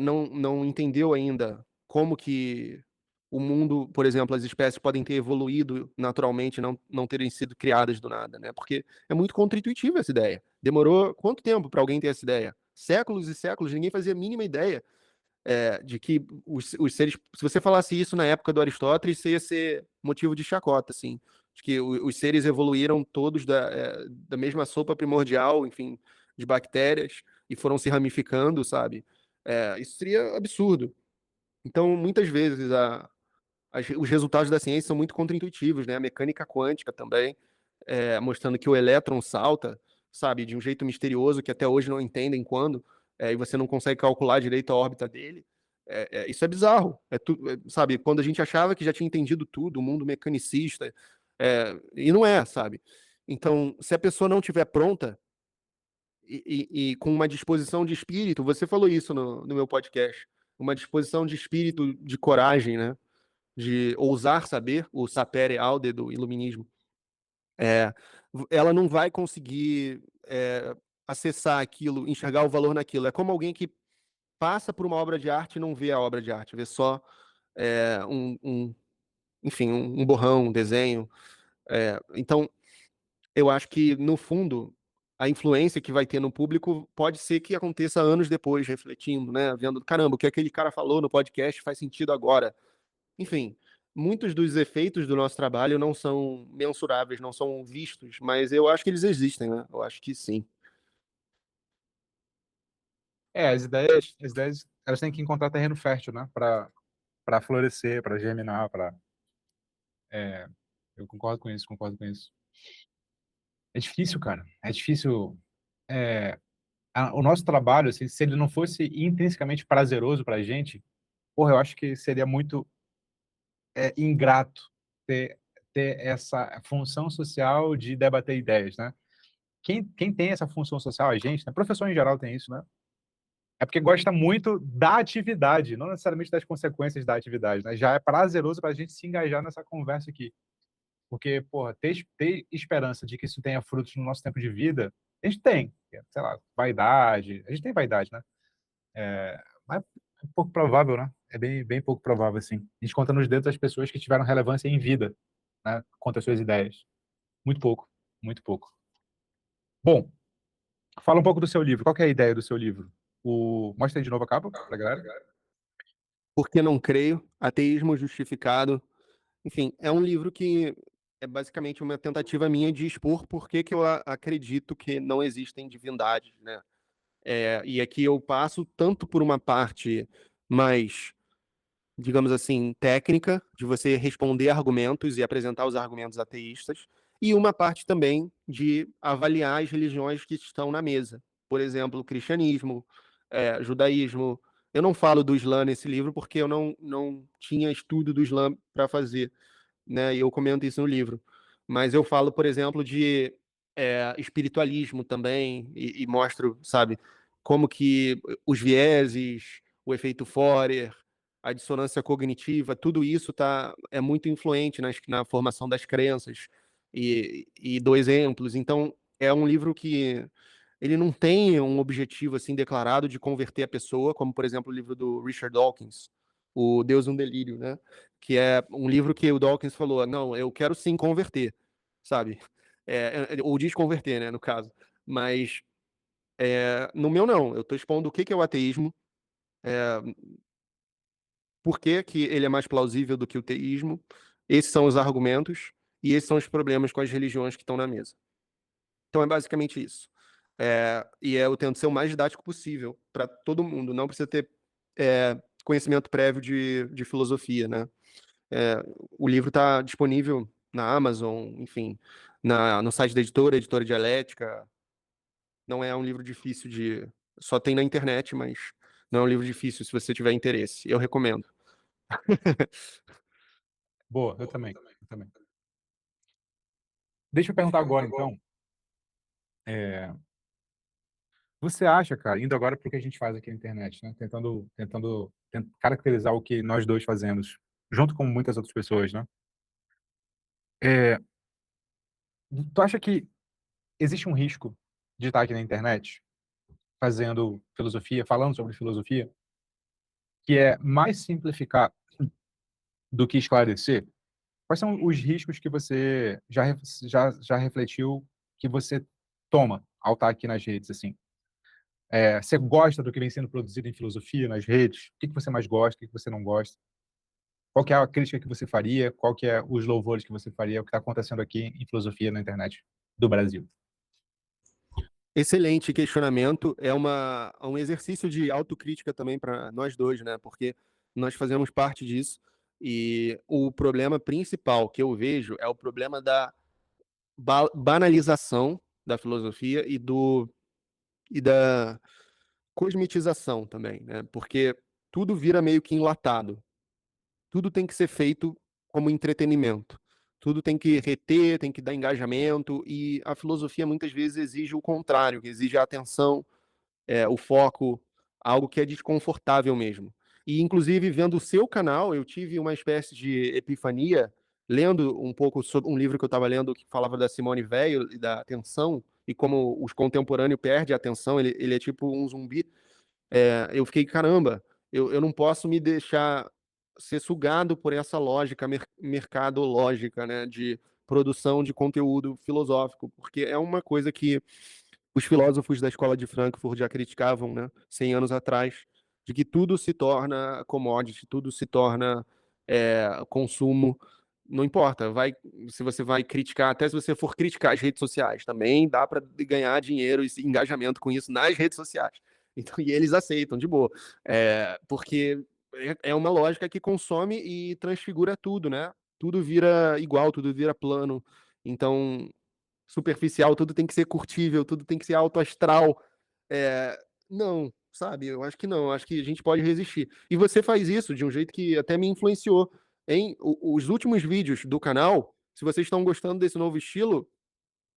não entendeu ainda como que o mundo, por exemplo, as espécies podem ter evoluído naturalmente, não terem sido criadas do nada, né? Porque é muito contra-intuitiva essa ideia. Demorou quanto tempo para alguém ter essa ideia? Séculos e séculos, ninguém fazia a mínima ideia de que os seres. Se você falasse isso na época do Aristóteles, isso ia ser motivo de chacota, assim. De que os seres evoluíram todos da mesma sopa primordial, enfim, de bactérias, e foram se ramificando, sabe? Isso seria absurdo. Então, muitas vezes, os resultados da ciência são muito contraintuitivos, né? A mecânica quântica também, mostrando que o elétron salta, sabe, de um jeito misterioso que até hoje não entendem quando, e você não consegue calcular direito a órbita dele. Isso é bizarro. Sabe, quando a gente achava que já tinha entendido tudo, o mundo mecanicista, e não é, sabe? Então, se a pessoa não estiver pronta e com uma disposição de espírito, você falou isso no meu podcast, uma disposição de espírito, de coragem, né? De ousar saber, o sapere aude do iluminismo, é, ela não vai conseguir acessar aquilo, enxergar o valor naquilo. É como alguém que passa por uma obra de arte e não vê a obra de arte, vê só enfim, um borrão, um desenho. Então, eu acho que, no fundo, a influência que vai ter no público pode ser que aconteça anos depois, refletindo, né? Vendo, caramba, o que aquele cara falou no podcast faz sentido agora. Enfim, muitos dos efeitos do nosso trabalho não são mensuráveis, não são vistos, mas eu acho que eles existem, né? Eu acho que sim. as ideias, elas têm que encontrar terreno fértil, né? Para florescer, para germinar, para. É, eu concordo com isso, concordo com isso. É difícil, cara. É difícil. é, o nosso trabalho, assim, se ele não fosse intrinsecamente prazeroso para a gente, porra, eu acho que seria muito ingrato ter, ter essa função social de debater ideias, né? Quem tem essa função social, a gente, né? Professor em geral tem isso, né? É porque gosta muito da atividade, não necessariamente das consequências da atividade, né? Já é prazeroso para a gente se engajar nessa conversa aqui. Porque, porra, ter esperança de que isso tenha frutos no nosso tempo de vida, a gente tem. Sei lá, vaidade. A gente tem vaidade, né? Mas é pouco provável, né? É bem pouco provável, assim. A gente conta nos dedos as pessoas que tiveram relevância em vida, né? Contra as suas ideias. Muito pouco, muito pouco. Bom, fala um pouco do seu livro. Qual que é a ideia do seu livro? Mostra aí de novo a capa pra galera. Por que não creio? Ateísmo justificado. Enfim, é um livro que é basicamente uma tentativa minha de expor por que que eu acredito que não existem divindades, né? E aqui eu passo tanto por uma parte mais, digamos assim, técnica, de você responder argumentos e apresentar os argumentos ateístas, e uma parte também de avaliar as religiões que estão na mesa. Por exemplo, o cristianismo, judaísmo. Eu não falo do Islã nesse livro porque eu não tinha estudo do Islã para fazer, né? E eu comento isso no livro. Mas eu falo, por exemplo, de espiritualismo também e mostro, sabe, como que os vieses, o efeito Forer, a dissonância cognitiva, tudo isso é muito influente na formação das crenças. E dou exemplos. Então, é um livro que ele não tem um objetivo assim declarado de converter a pessoa, como, por exemplo, o livro do Richard Dawkins, O Deus um Delírio, né? Que é um livro que o Dawkins falou, não, eu quero sim converter, sabe? Ou desconverter, né, no caso. Mas no meu não, eu estou expondo o que que é o ateísmo, por que que ele é mais plausível do que o teísmo, esses são os argumentos e esses são os problemas com as religiões que estão na mesa. Então é basicamente isso. E eu tento ser o mais didático possível para todo mundo, não precisa ter conhecimento prévio de filosofia, né? O livro está disponível na Amazon, enfim, no site da editora Dialética. Não é um livro difícil de. Só tem na internet, mas não é um livro difícil se você tiver interesse. Eu recomendo. Boa, eu também. Eu também. Deixa eu perguntar agora, então. Você acha, cara, indo agora para o que a gente faz aqui na internet, né? Tentando caracterizar o que nós dois fazemos, junto com muitas outras pessoas, né? É, tu acha que existe um risco de estar aqui na internet fazendo filosofia, falando sobre filosofia, que é mais simplificar do que esclarecer? Quais são os riscos que você já refletiu que você toma ao estar aqui nas redes, assim? Você gosta do que vem sendo produzido em filosofia nas redes? O que que você mais gosta, o que que você não gosta? Qual que é a crítica que você faria? Qual que é os louvores que você faria? O que está acontecendo aqui em filosofia na internet do Brasil? Excelente questionamento. Um exercício de autocrítica também para nós dois, né? Porque nós fazemos parte disso. E o problema principal que eu vejo é o problema da banalização da filosofia e da cosmetização também, né? Porque tudo vira meio que enlatado. Tudo tem que ser feito como entretenimento. Tudo tem que reter, tem que dar engajamento, e a filosofia muitas vezes exige o contrário, exige a atenção, o foco, algo que é desconfortável mesmo. E, inclusive, vendo o seu canal, eu tive uma espécie de epifania, lendo um pouco sobre um livro que eu estava lendo que falava da Simone Weil e da atenção, e como os contemporâneos perdem a atenção, ele é tipo um zumbi. Eu fiquei, caramba, eu não posso me deixar ser sugado por essa lógica mercadológica, né, de produção de conteúdo filosófico, porque é uma coisa que os filósofos da escola de Frankfurt já criticavam, né, 100 anos atrás, de que tudo se torna commodity, tudo se torna consumo. Não importa, se você vai criticar, até se você for criticar as redes sociais, também dá para ganhar dinheiro e engajamento com isso nas redes sociais. Então, e eles aceitam, de boa. Porque é uma lógica que consome e transfigura tudo, né? Tudo vira igual, tudo vira plano. Então, superficial, tudo tem que ser curtível, tudo tem que ser alto astral. Não, sabe? Eu acho que não, eu acho que a gente pode resistir. E você faz isso de um jeito que até me influenciou. Os últimos vídeos do canal, se vocês estão gostando desse novo estilo,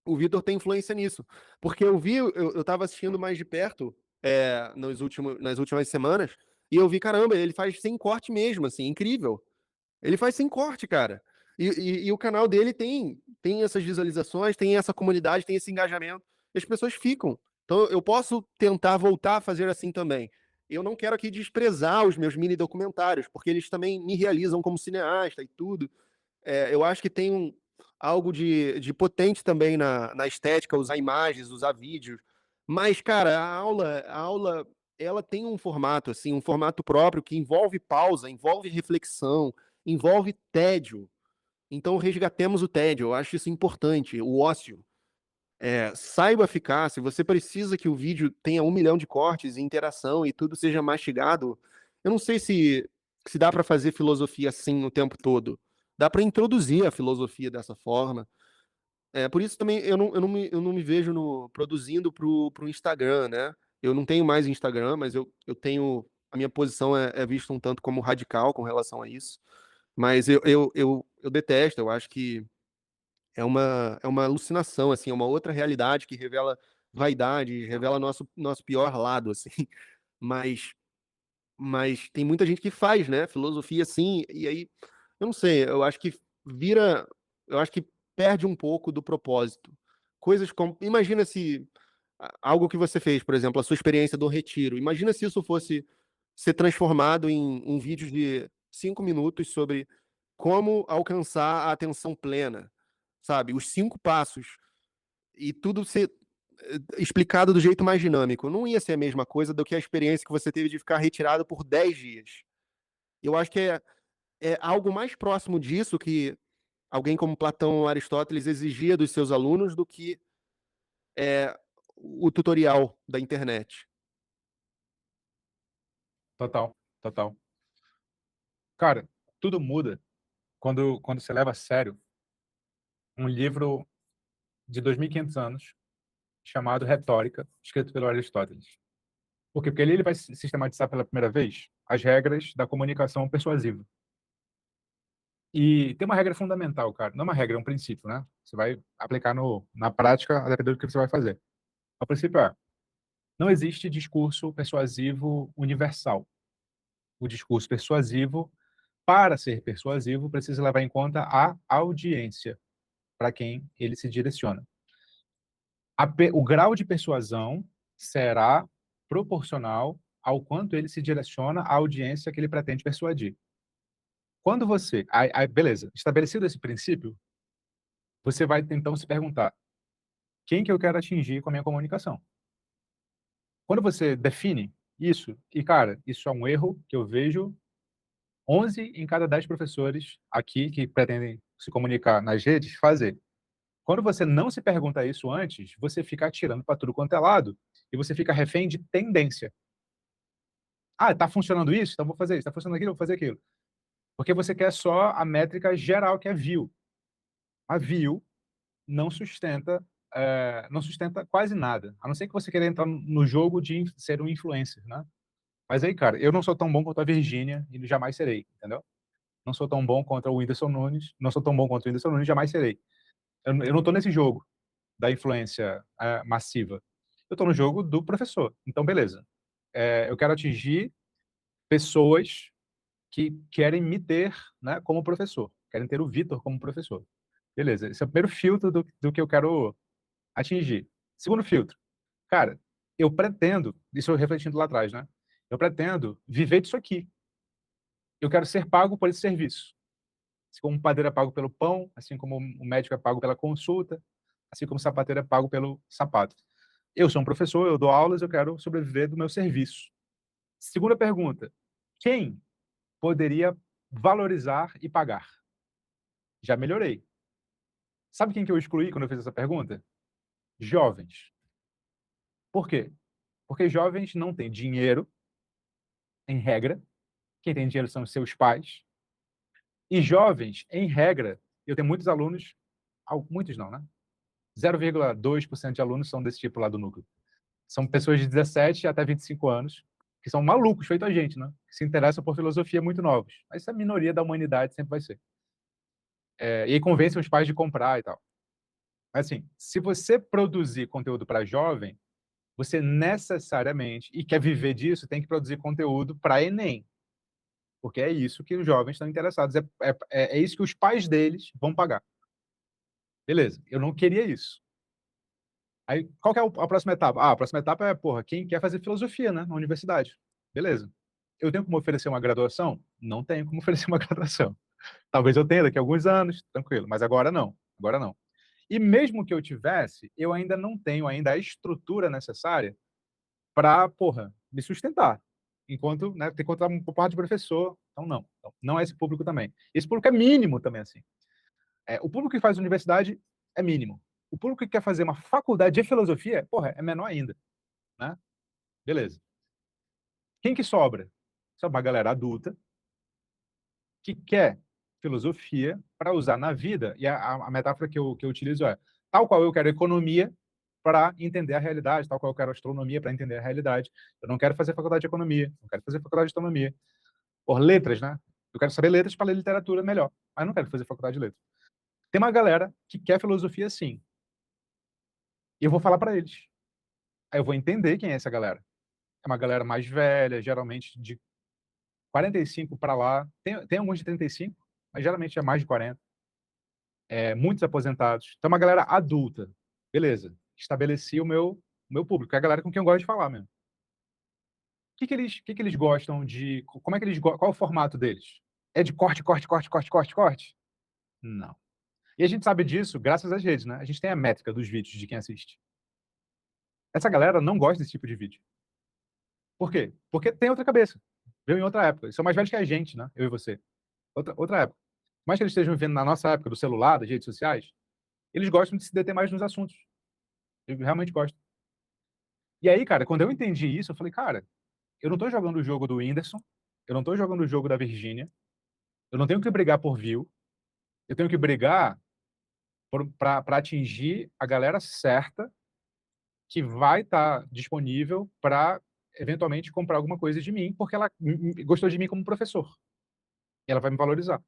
o Vitor tem influência nisso. Porque eu tava assistindo mais de perto nas últimas semanas, e eu vi, caramba, ele faz sem corte mesmo, assim, incrível. Ele faz sem corte, cara. E o canal dele tem essas visualizações, tem essa comunidade, tem esse engajamento. E as pessoas ficam. Então eu posso tentar voltar a fazer assim também. Eu não quero aqui desprezar os meus mini documentários, porque eles também me realizam como cineasta e tudo. Eu acho que tem algo de potente também na estética, usar imagens, usar vídeos. Mas, cara, a aula, ela tem um formato, assim, um formato próprio que envolve pausa, envolve reflexão, envolve tédio. Então, resgatemos o tédio. Eu acho isso importante. O ócio. Saiba ficar. Se você precisa que o vídeo tenha 1 milhão de cortes e interação e tudo seja mastigado, eu não sei se dá para fazer filosofia assim o tempo todo. Dá para introduzir a filosofia dessa forma. Por isso também eu não me vejo produzindo pro Instagram, né? Eu não tenho mais Instagram, mas eu tenho. A minha posição é vista um tanto como radical com relação a isso. Mas eu detesto, eu acho que é uma alucinação, assim, é uma outra realidade que revela vaidade, revela nosso pior lado, assim. Mas, mas tem muita gente que faz, né? Filosofia assim, e aí, eu não sei, vira, eu acho que perde um pouco do propósito. Coisas como, imagina se algo que você fez, por exemplo, a sua experiência do retiro, imagina se isso fosse ser transformado em um vídeo de 5 minutos sobre como alcançar a atenção plena, sabe? Os 5 passos e tudo ser explicado do jeito mais dinâmico. Não ia ser a mesma coisa do que a experiência que você teve de ficar retirado por 10 dias. Eu acho que é algo mais próximo disso que alguém como Platão ou Aristóteles exigia dos seus alunos do que o tutorial da internet. Total, total. Cara, tudo muda quando você leva a sério um livro de 2.500 anos chamado Retórica, escrito pelo Aristóteles. Por quê? Porque ali ele vai sistematizar pela primeira vez as regras da comunicação persuasiva. E tem uma regra fundamental, cara. Não é uma regra, é um princípio, né? Você vai aplicar na prática, a depender do que você vai fazer. O princípio é: não existe discurso persuasivo universal. O discurso persuasivo, para ser persuasivo, precisa levar em conta a audiência para quem ele se direciona. O grau de persuasão será proporcional ao quanto ele se direciona à audiência que ele pretende persuadir. Quando você... beleza, estabelecido esse princípio, você vai então se perguntar: quem que eu quero atingir com a minha comunicação? Quando você define isso, e cara, isso é um erro que eu vejo 11 em cada 10 professores aqui que pretendem se comunicar nas redes fazer. Quando você não se pergunta isso antes, você fica atirando para tudo quanto é lado e você fica refém de tendência. Ah, tá funcionando isso? Então vou fazer isso. Tá funcionando aquilo? Vou fazer aquilo. Porque você quer só a métrica geral, que é view. A view não sustenta, não sustenta quase nada. A não ser que você queira entrar no jogo de ser um influencer, né? Mas aí, cara, eu não sou tão bom quanto a Virgínia e jamais serei, entendeu? Não sou tão bom contra o Whindersson Nunes, não sou tão bom quanto o Whindersson Nunes, jamais serei. Eu não tô nesse jogo da influência massiva. Eu tô no jogo do professor. Então, beleza. Eu quero atingir pessoas que querem me ter, né, como professor, querem ter o Vitor como professor. Beleza, esse é o primeiro filtro do que eu quero atingir. Segundo filtro, cara, eu pretendo, isso eu refletindo lá atrás, né? Eu pretendo viver disso aqui. Eu quero ser pago por esse serviço. Assim como o padeiro é pago pelo pão, assim como o médico é pago pela consulta, assim como o sapateiro é pago pelo sapato. Eu sou um professor, eu dou aulas, eu quero sobreviver do meu serviço. Segunda pergunta: quem poderia valorizar e pagar? Já melhorei. Sabe quem que eu excluí quando eu fiz essa pergunta? Jovens. Por quê? Porque jovens não têm dinheiro, em regra. Quem tem dinheiro são os seus pais. E jovens, em regra, eu tenho muitos alunos, muitos não, né? 0,2% de alunos são desse tipo lá do núcleo. São pessoas de 17 até 25 anos, que são malucos, feito a gente, né? Que se interessam por filosofia muito novos. Mas isso é a minoria da humanidade, sempre vai ser. E aí convencem os pais de comprar e tal. Mas assim, se você produzir conteúdo para jovem, você necessariamente, e quer viver disso, tem que produzir conteúdo para Enem. Porque é isso que os jovens estão interessados. É isso que os pais deles vão pagar. Beleza, eu não queria isso. Aí, qual que é a próxima etapa? A próxima etapa é, porra, quem quer fazer filosofia, né, na universidade. Beleza. Eu tenho como oferecer uma graduação? Não tenho como oferecer uma graduação. Talvez eu tenha daqui a alguns anos, tranquilo, mas agora não. Agora não. E mesmo que eu tivesse, eu ainda não tenho ainda a estrutura necessária para, porra, me sustentar. Enquanto, né, tem que contratar uma parte de professor. Então, não. Então, não é esse público também. Esse público é mínimo também, assim. O público que faz universidade é mínimo. O público que quer fazer uma faculdade de filosofia, porra, é menor ainda, né? Beleza. Quem que sobra? Sobra uma galera adulta que quer filosofia para usar na vida. E a metáfora que eu utilizo é, tal qual eu quero economia para entender a realidade, tal qual eu quero astronomia para entender a realidade. Eu não quero fazer faculdade de economia, não quero fazer faculdade de astronomia. Por letras, né? Eu quero saber letras para ler literatura melhor, mas não quero fazer faculdade de letras. Tem uma galera que quer filosofia sim. E eu vou falar para eles. Aí eu vou entender quem é essa galera. É uma galera mais velha, geralmente de 45 para lá. Tem alguns de 35, mas geralmente é mais de 40. Muitos aposentados. Então, é uma galera adulta. Beleza. Estabeleci o meu público. É a galera com quem eu gosto de falar mesmo. O que eles gostam de... Como é que eles Qual é o formato deles? É de corte, corte, corte, corte, corte, corte? Não. E a gente sabe disso graças às redes, né? A gente tem a métrica dos vídeos de quem assiste. Essa galera não gosta desse tipo de vídeo. Por quê? Porque tem outra cabeça. Veio em outra época. Eles são mais velhos que a gente, né? Eu e você. Outra época. Por mais que eles estejam vivendo na nossa época do celular, das redes sociais, eles gostam de se deter mais nos assuntos. Eles realmente gostam. E aí, cara, quando eu entendi isso, eu falei, cara, eu não tô jogando o jogo do Whindersson, eu não tô jogando o jogo da Virgínia, eu não tenho que brigar por view, eu tenho que brigar para atingir a galera certa que vai estar disponível para eventualmente comprar alguma coisa de mim, porque ela gostou de mim como professor. E ela vai me valorizar.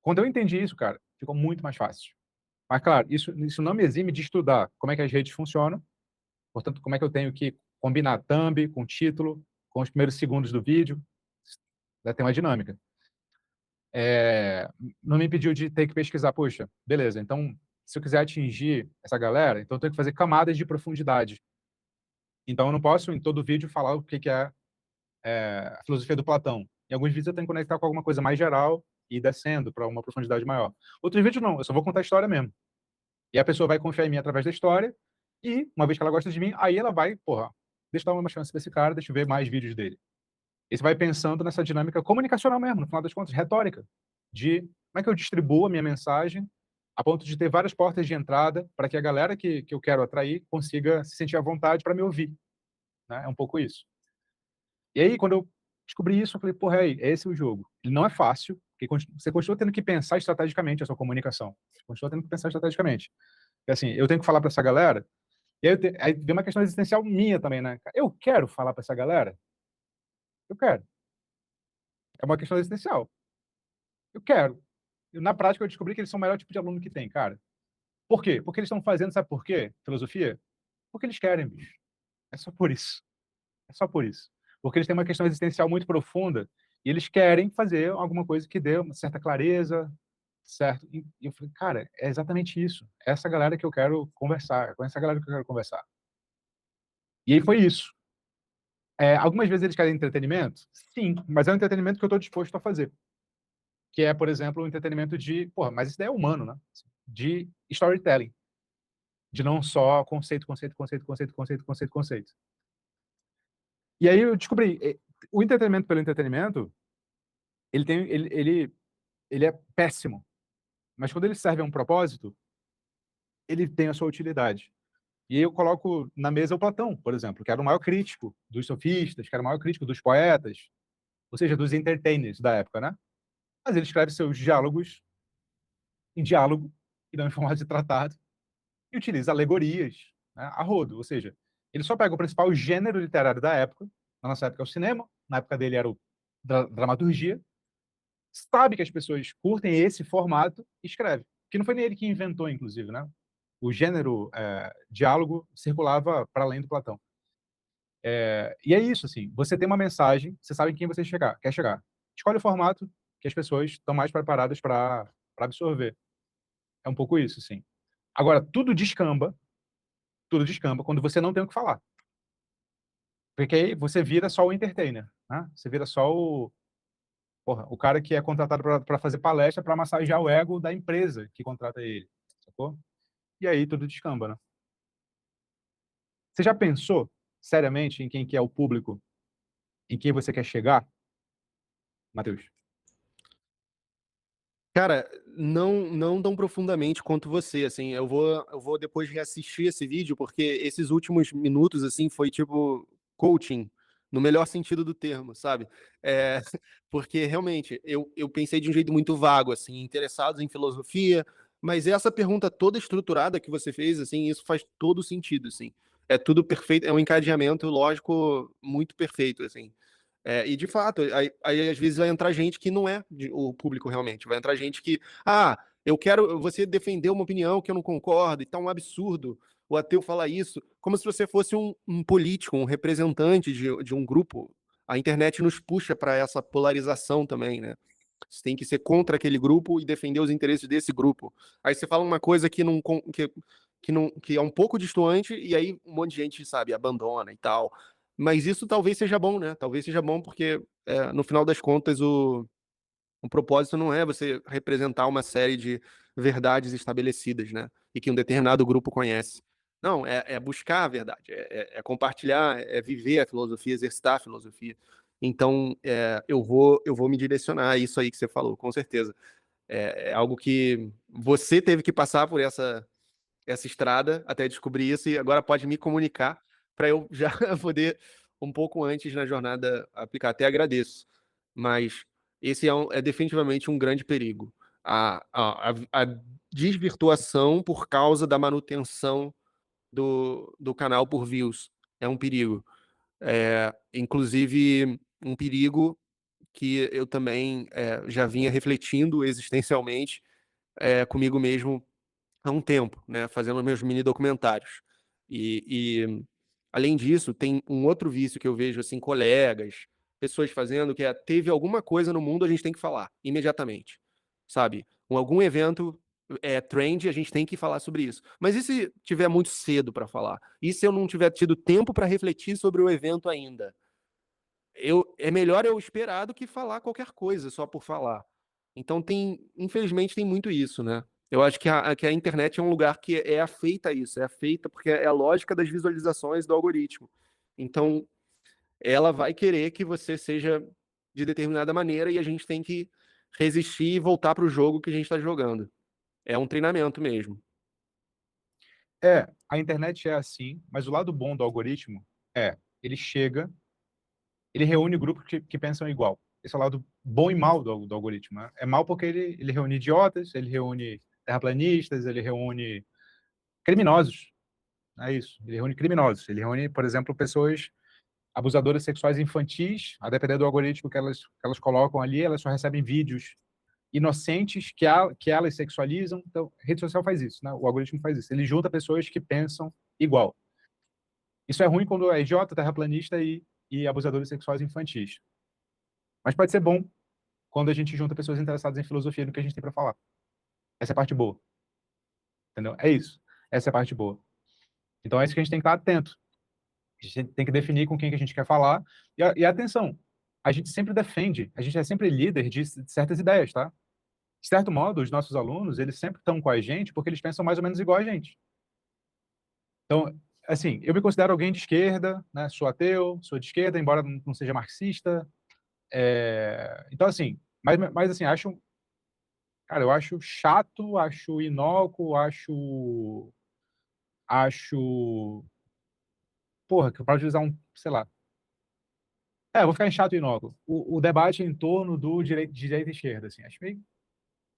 Quando eu entendi isso, cara, ficou muito mais fácil. Mas, claro, isso não me exime de estudar como é que as redes funcionam, portanto, como é que eu tenho que combinar thumb com título, com os primeiros segundos do vídeo. Vai ter uma dinâmica. Não me impediu de ter que pesquisar, poxa, beleza, então, se eu quiser atingir essa galera, então eu tenho que fazer camadas de profundidade. Então, eu não posso, em todo vídeo, falar o que é a filosofia do Platão. Em alguns vídeos eu tenho que conectar com alguma coisa mais geral e ir descendo para uma profundidade maior. Outros vídeos não, eu só vou contar a história mesmo. E a pessoa vai confiar em mim através da história e, uma vez que ela gosta de mim, aí ela vai, porra, deixa eu dar uma chance pra esse cara, deixa eu ver mais vídeos dele. E você vai pensando nessa dinâmica comunicacional mesmo, no final das contas, retórica, de como é que eu distribuo a minha mensagem a ponto de ter várias portas de entrada para que a galera que eu quero atrair consiga se sentir à vontade para me ouvir. Né? É um pouco isso. E aí, quando eu descobri isso, eu falei, porra, é esse o jogo. Ele não é fácil, porque você continua tendo que pensar estrategicamente a sua comunicação. Você continua tendo que pensar estrategicamente. Porque, assim, eu tenho que falar para essa galera, e aí vem uma questão existencial minha também, né? Eu quero falar para essa galera? Eu quero. É uma questão existencial. Eu quero. Na prática, eu descobri que eles são o melhor tipo de aluno que tem, cara. Por quê? Porque eles estão fazendo, sabe por quê? Filosofia? Porque eles querem, bicho. É só por isso. É só por isso. Porque eles têm uma questão existencial muito profunda e eles querem fazer alguma coisa que dê uma certa clareza, certo? E eu falei, cara, é exatamente isso. É essa galera que eu quero conversar, é com essa galera que eu quero conversar. E aí foi isso. Algumas vezes eles querem entretenimento? Sim, mas é um entretenimento que eu estou disposto a fazer. Que é, por exemplo, um entretenimento de... Porra, mas isso daí é humano, né? De storytelling. De não só conceito, conceito, conceito, conceito, conceito, conceito, conceito. E aí eu descobri, o entretenimento pelo entretenimento, ele é péssimo. Mas quando ele serve a um propósito, ele tem a sua utilidade. E aí eu coloco na mesa o Platão, por exemplo, que era o maior crítico dos sofistas, que era o maior crítico dos poetas, ou seja, dos entertainers da época, né? Mas ele escreve seus diálogos em diálogo, e não em formato de tratado, e utiliza alegorias, né, a rodo, ou seja, ele só pega o principal gênero literário da época, na nossa época é o cinema, na época dele era o dramaturgia, sabe que as pessoas curtem esse formato e escreve. Que não foi nem ele que inventou, inclusive, né? O gênero diálogo circulava para além do Platão. E é isso, assim, você tem uma mensagem, você sabe em quem você quer chegar. Escolhe o formato que as pessoas estão mais preparadas para absorver. É um pouco isso, sim. Agora, tudo descamba quando você não tem o que falar. Porque aí você vira só o entertainer, né? Você vira só o cara que é contratado para fazer palestra para massagear o ego da empresa que contrata ele, sacou? E aí tudo descamba, né? Você já pensou seriamente em quem que é o público, em quem você quer chegar, Matheus? Cara, não tão profundamente quanto você, assim, eu vou depois reassistir esse vídeo, porque esses últimos minutos, assim, foi tipo coaching, no melhor sentido do termo, sabe? Porque realmente, eu pensei de um jeito muito vago, assim, interessados em filosofia, mas essa pergunta toda estruturada que você fez, assim, isso faz todo sentido, assim. É tudo perfeito, é um encadeamento lógico muito perfeito, assim. E de fato, aí às vezes vai entrar gente que não é o público realmente, vai entrar gente que, eu quero você defender uma opinião que eu não concordo, e tá um absurdo o ateu falar isso, como se você fosse um político, um representante de um grupo. A internet nos puxa para essa polarização também, né? Você tem que ser contra aquele grupo e defender os interesses desse grupo. Aí você fala uma coisa que é um pouco distante, e aí um monte de gente, sabe, abandona e tal. Mas isso talvez seja bom, né? Talvez seja bom porque, no final das contas, o propósito não é você representar uma série de verdades estabelecidas, né? E que um determinado grupo conhece. Não, é buscar a verdade, é compartilhar, é viver a filosofia, exercitar a filosofia. Então, eu vou me direcionar a isso aí que você falou, com certeza. É algo que você teve que passar por essa estrada até descobrir isso e agora pode me comunicar para eu já poder um pouco antes na jornada aplicar. Até agradeço, mas esse é definitivamente um grande perigo. A desvirtuação por causa da manutenção do canal por views é um perigo. Inclusive, um perigo que eu também já vinha refletindo existencialmente comigo mesmo há um tempo, né, fazendo meus mini documentários. E além disso, tem um outro vício que eu vejo assim, colegas, pessoas fazendo, que teve alguma coisa no mundo, a gente tem que falar imediatamente, sabe? Algum evento trend, a gente tem que falar sobre isso. Mas e se tiver muito cedo para falar? E se eu não tiver tido tempo para refletir sobre o evento ainda? É melhor eu esperar do que falar qualquer coisa só por falar. Então infelizmente tem muito isso, né? Eu acho que a internet é um lugar que é afeita a isso, é afeita porque é a lógica das visualizações do algoritmo. Então, ela vai querer que você seja de determinada maneira e a gente tem que resistir e voltar para o jogo que a gente está jogando. É um treinamento mesmo. A internet é assim, mas o lado bom do algoritmo ele chega, ele reúne grupos que pensam igual. Esse é o lado bom e mal do algoritmo, né? É mal porque ele reúne idiotas, ele reúne terraplanistas, ele reúne criminosos. É isso. Ele reúne criminosos. Ele reúne, por exemplo, pessoas abusadoras sexuais infantis, a depender do algoritmo que elas colocam ali, elas só recebem vídeos inocentes que elas sexualizam. Então, a rede social faz isso, né? O algoritmo faz isso. Ele junta pessoas que pensam igual. Isso é ruim quando é idiota, terraplanista e abusadores sexuais infantis. Mas pode ser bom quando a gente junta pessoas interessadas em filosofia no que a gente tem para falar. Essa é a parte boa. Entendeu? É isso. Essa é a parte boa. Então é isso que a gente tem que estar atento. A gente tem que definir com quem que a gente quer falar. E atenção, a gente sempre defende, a gente é sempre líder de certas ideias, tá? De certo modo, os nossos alunos, eles sempre estão com a gente porque eles pensam mais ou menos igual a gente. Então, assim, eu me considero alguém de esquerda, né? Sou ateu, sou de esquerda, embora não seja marxista. Então, assim, mas assim, cara, eu acho chato, acho inócuo, acho, porra, que eu posso usar um, sei lá, eu vou ficar em chato e inócuo. O debate em torno do direito, de direita e esquerda, assim, acho meio,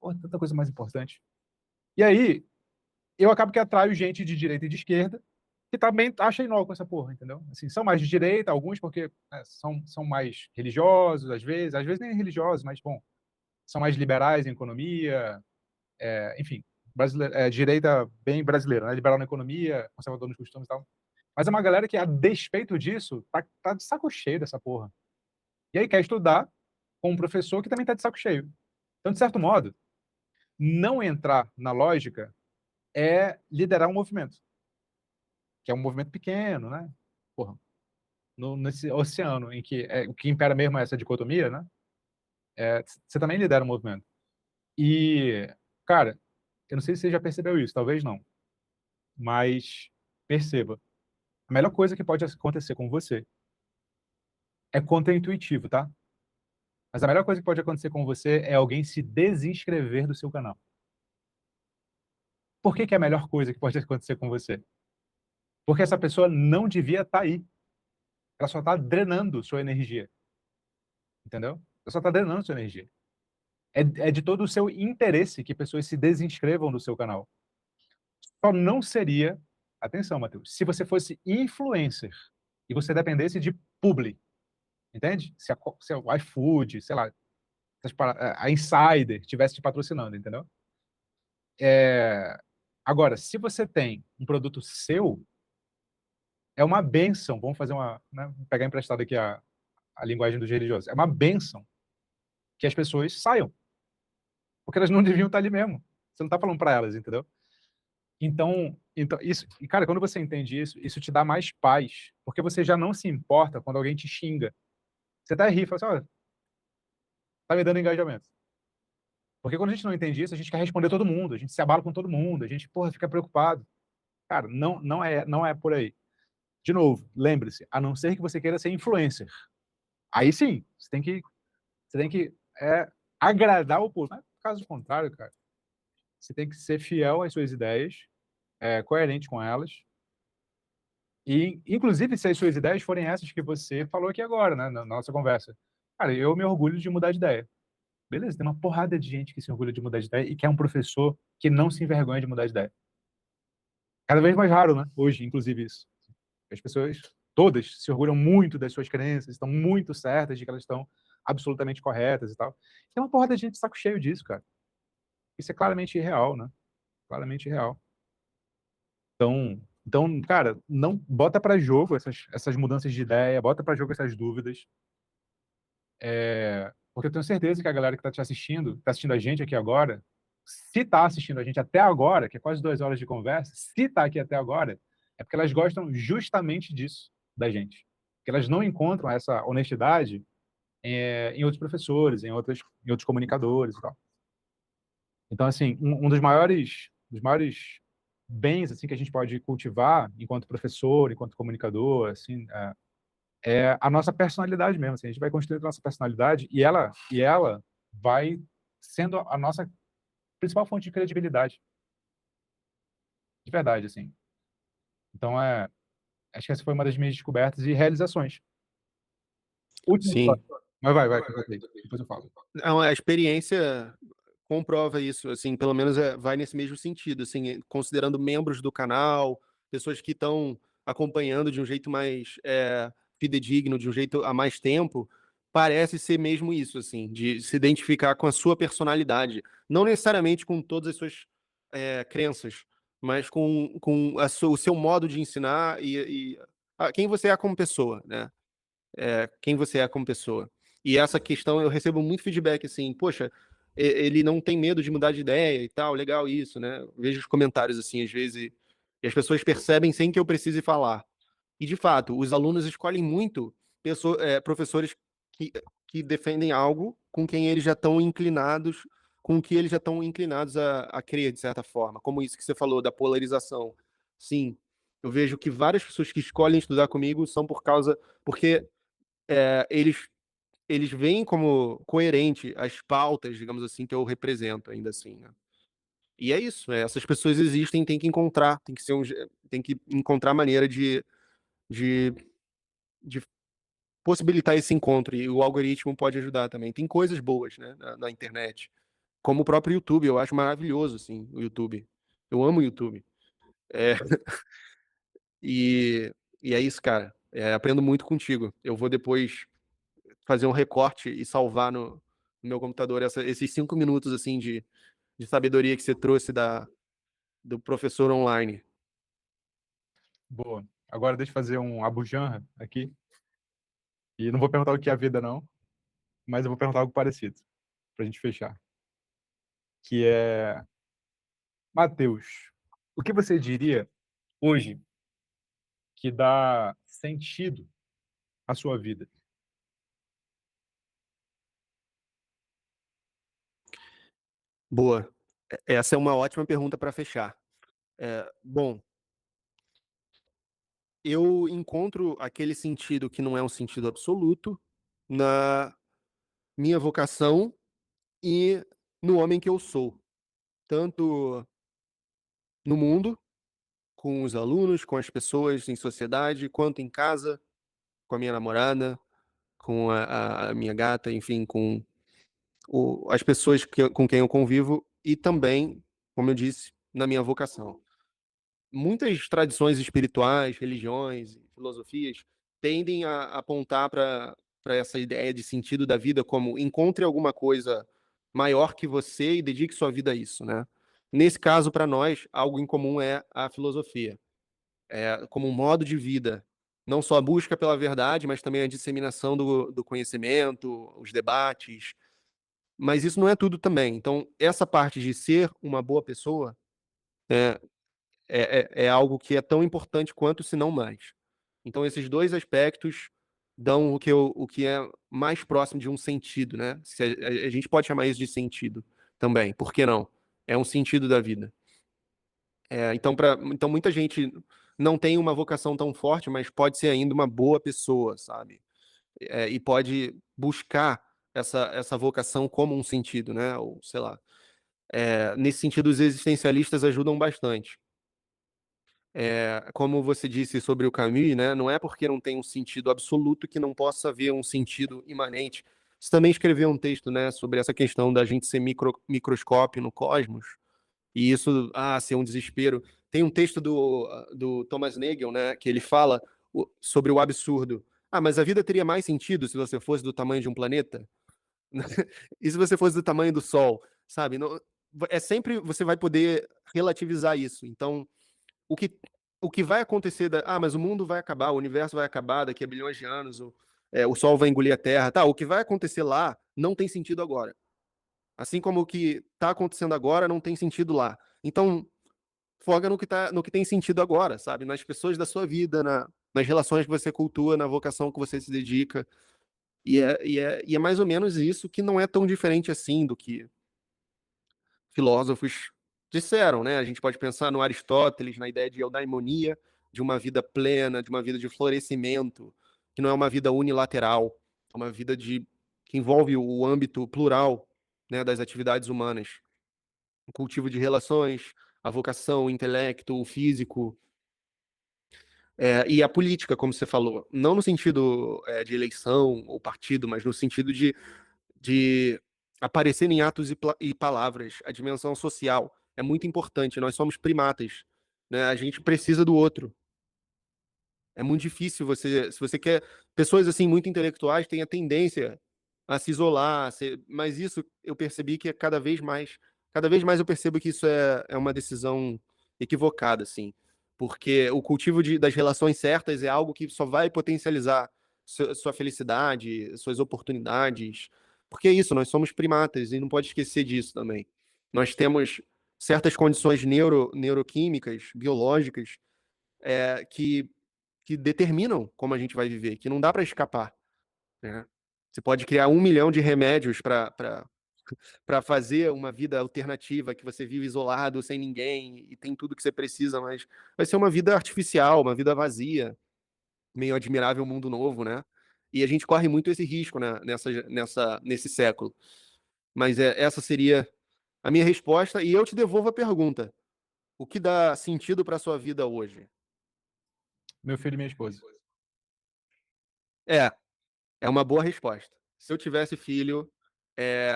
porra, tanta coisa mais importante. E aí, eu acabo que atraio gente de direita e de esquerda, que também acha inócuo essa porra, entendeu? Assim, são mais de direita, alguns porque são mais religiosos, às vezes nem religiosos, mas, bom, são mais liberais em economia, enfim, direita bem brasileira, né? Liberal na economia, conservador nos costumes e tal. Mas é uma galera que, a despeito disso, tá de saco cheio dessa porra. E aí quer estudar com um professor que também tá de saco cheio. Então, de certo modo, não entrar na lógica é liderar um movimento, que é um movimento pequeno, né? Porra, nesse oceano em que o que impera mesmo é essa dicotomia, né? Você também lidera um movimento. E, cara, eu não sei se você já percebeu isso, talvez não, mas perceba, a melhor coisa que pode acontecer com você é contra-intuitivo, tá? Mas a melhor coisa que pode acontecer com você é alguém se desinscrever do seu canal. Por que que é a melhor coisa que pode acontecer com você? Porque essa pessoa não devia estar aí. Ela só está drenando sua energia, entendeu? Ela só está drenando sua energia. É de todo o seu interesse que pessoas se desinscrevam do seu canal. Só não seria, atenção, Matheus, se você fosse influencer e você dependesse de publi, entende? Se o iFood, sei lá, a Insider estivesse te patrocinando, entendeu? Agora, se você tem um produto seu, é uma benção. Vamos fazer né, pegar emprestado aqui a linguagem dos religiosos. É uma benção que as pessoas saiam, porque elas não deviam estar ali mesmo. Você não está falando para elas, entendeu? Então isso, e cara, quando você entende isso, isso te dá mais paz, porque você já não se importa quando alguém te xinga. Você até ri, e fala assim, olha, tá me dando engajamento. Porque quando a gente não entende isso, a gente quer responder todo mundo, a gente se abala com todo mundo, a gente, porra, fica preocupado. Cara, não é por aí. De novo, lembre-se, a não ser que você queira ser influencer. Aí sim, você tem que agradar o povo. Mas, caso contrário, cara, você tem que ser fiel às suas ideias, coerente com elas, e, inclusive, se as suas ideias forem essas que você falou aqui agora, né, na nossa conversa. Cara, eu me orgulho de mudar de ideia. Beleza, tem uma porrada de gente que se orgulha de mudar de ideia e que é um professor que não se envergonha de mudar de ideia. Cada vez mais raro, né? Hoje, inclusive, isso. As pessoas, todas, se orgulham muito das suas crenças, estão muito certas de que elas estão absolutamente corretas e tal. Tem uma porrada de gente de saco cheio disso, cara. Isso é claramente irreal, né? Claramente irreal. Então, cara, não bota para jogo essas mudanças de ideia, bota para jogo essas dúvidas, porque eu tenho certeza que a galera que está te assistindo, está assistindo a gente aqui agora, se está assistindo a gente até agora, que é quase 2 horas de conversa, se está aqui até agora, é porque elas gostam justamente disso da gente, que elas não encontram essa honestidade em outros professores, em outros comunicadores e tal. Então, assim, um dos maiores bens assim que a gente pode cultivar enquanto professor, enquanto comunicador, assim, é a nossa personalidade mesmo. Assim, a gente vai construindo a nossa personalidade e ela vai sendo a nossa principal fonte de credibilidade, de verdade, assim. Então, acho que essa foi uma das minhas descobertas e realizações. Último Sim. tópico. Mas vai, completa aí, depois eu falo. Não, a experiência comprova isso, assim, pelo menos vai nesse mesmo sentido, assim, considerando membros do canal, pessoas que estão acompanhando de um jeito mais fidedigno, de um jeito há mais tempo, parece ser mesmo isso, assim, de se identificar com a sua personalidade, não necessariamente com todas as suas crenças, mas com o seu modo de ensinar e quem você é como pessoa, né? Quem você é como pessoa. E essa questão eu recebo muito feedback assim, poxa, ele não tem medo de mudar de ideia e tal, legal isso, né? Eu vejo os comentários assim, às vezes, e as pessoas percebem sem que eu precise falar. E de fato, os alunos escolhem muito professores que defendem algo com quem eles já estão inclinados, com o que eles já estão inclinados a crer, de certa forma. Como isso que você falou, da polarização. Sim, eu vejo que várias pessoas que escolhem estudar comigo são porque eles veem como coerente as pautas, digamos assim, que eu represento ainda assim, né. E é isso, essas pessoas existem, tem que encontrar, tem que encontrar maneira de de possibilitar esse encontro, e o algoritmo pode ajudar também. Tem coisas boas, né, na internet, como o próprio YouTube, eu acho maravilhoso, assim, o YouTube. Eu amo o YouTube. É, e e é isso, cara, aprendo muito contigo. Eu vou depois fazer um recorte e salvar no meu computador esses 5 minutos, assim, de sabedoria que você trouxe do professor online. Boa. Agora deixa eu fazer um Abu Janra aqui. E não vou perguntar o que é a vida, não, mas eu vou perguntar algo parecido, pra gente fechar. Que é, Matheus, o que você diria hoje que dá sentido à sua vida? Boa. Essa é uma ótima pergunta para fechar. Bom, eu encontro aquele sentido que não é um sentido absoluto na minha vocação e no homem que eu sou, tanto no mundo, com os alunos, com as pessoas em sociedade, quanto em casa, com a minha namorada, com a minha gata, enfim, com as pessoas com quem eu convivo e também, como eu disse, na minha vocação. Muitas tradições espirituais, religiões, filosofias tendem a apontar para essa ideia de sentido da vida como encontre alguma coisa maior que você e dedique sua vida a isso, né? Nesse caso, para nós, algo em comum é a filosofia, como um modo de vida, não só a busca pela verdade, mas também a disseminação do conhecimento, os debates. Mas isso não é tudo também. Então, essa parte de ser uma boa pessoa é, é algo que é tão importante quanto, se não mais. Então, esses dois aspectos dão o que é mais próximo de um sentido, né? A gente pode chamar isso de sentido também, por que não? É um sentido da vida. Então, muita gente não tem uma vocação tão forte, mas pode ser ainda uma boa pessoa, sabe? E pode buscar essa vocação como um sentido, né? Ou sei lá. Nesse sentido, os existencialistas ajudam bastante. Como você disse sobre o Camus, né, não é porque não tem um sentido absoluto que não possa haver um sentido imanente. Você também escreveu um texto, né, sobre essa questão da gente ser microscópio no cosmos, e isso, ser um desespero. Tem um texto do Thomas Nagel, né, que ele fala sobre o absurdo. Mas a vida teria mais sentido se você fosse do tamanho de um planeta? E se você fosse do tamanho do Sol, sabe? É sempre você vai poder relativizar isso. Então, o que, o que vai acontecer mas o mundo vai acabar, o universo vai acabar daqui a bilhões de anos, o Sol vai engolir a Terra, tá? O que vai acontecer lá não tem sentido agora. Assim como o que está acontecendo agora não tem sentido lá. Então, foca no que tem sentido agora, sabe? Nas pessoas da sua vida, nas relações que você cultua, na vocação que você se dedica. E é mais ou menos isso, que não é tão diferente assim do que filósofos disseram, né? A gente pode pensar no Aristóteles, na ideia de eudaimonia, de uma vida plena, de uma vida de florescimento, que não é uma vida unilateral, é uma vida que envolve o âmbito plural, né, das atividades humanas, o cultivo de relações, a vocação, o intelecto, o físico, e a política, como você falou, não no sentido de eleição ou partido, mas no sentido de aparecer em atos e palavras. A dimensão social é muito importante. Nós somos primatas, né? A gente precisa do outro. É muito difícil se você quer pessoas assim muito intelectuais têm a tendência a se isolar, mas isso eu percebi que é cada vez mais eu percebo que isso é uma decisão equivocada, assim, porque o cultivo das relações certas é algo que só vai potencializar sua felicidade, suas oportunidades, porque é isso, nós somos primatas e não pode esquecer disso também. Nós temos certas condições neuroquímicas, biológicas, que determinam como a gente vai viver, que não dá para escapar, né? Você pode criar 1 milhão de remédios para fazer uma vida alternativa, que você vive isolado, sem ninguém, e tem tudo que você precisa, mas vai ser uma vida artificial, uma vida vazia, meio admirável mundo novo, né? E a gente corre muito esse risco, né, nesse século. Mas essa seria a minha resposta e eu te devolvo a pergunta. O que dá sentido para sua vida hoje? Meu filho e minha esposa. É, é uma boa resposta. Se eu tivesse filho,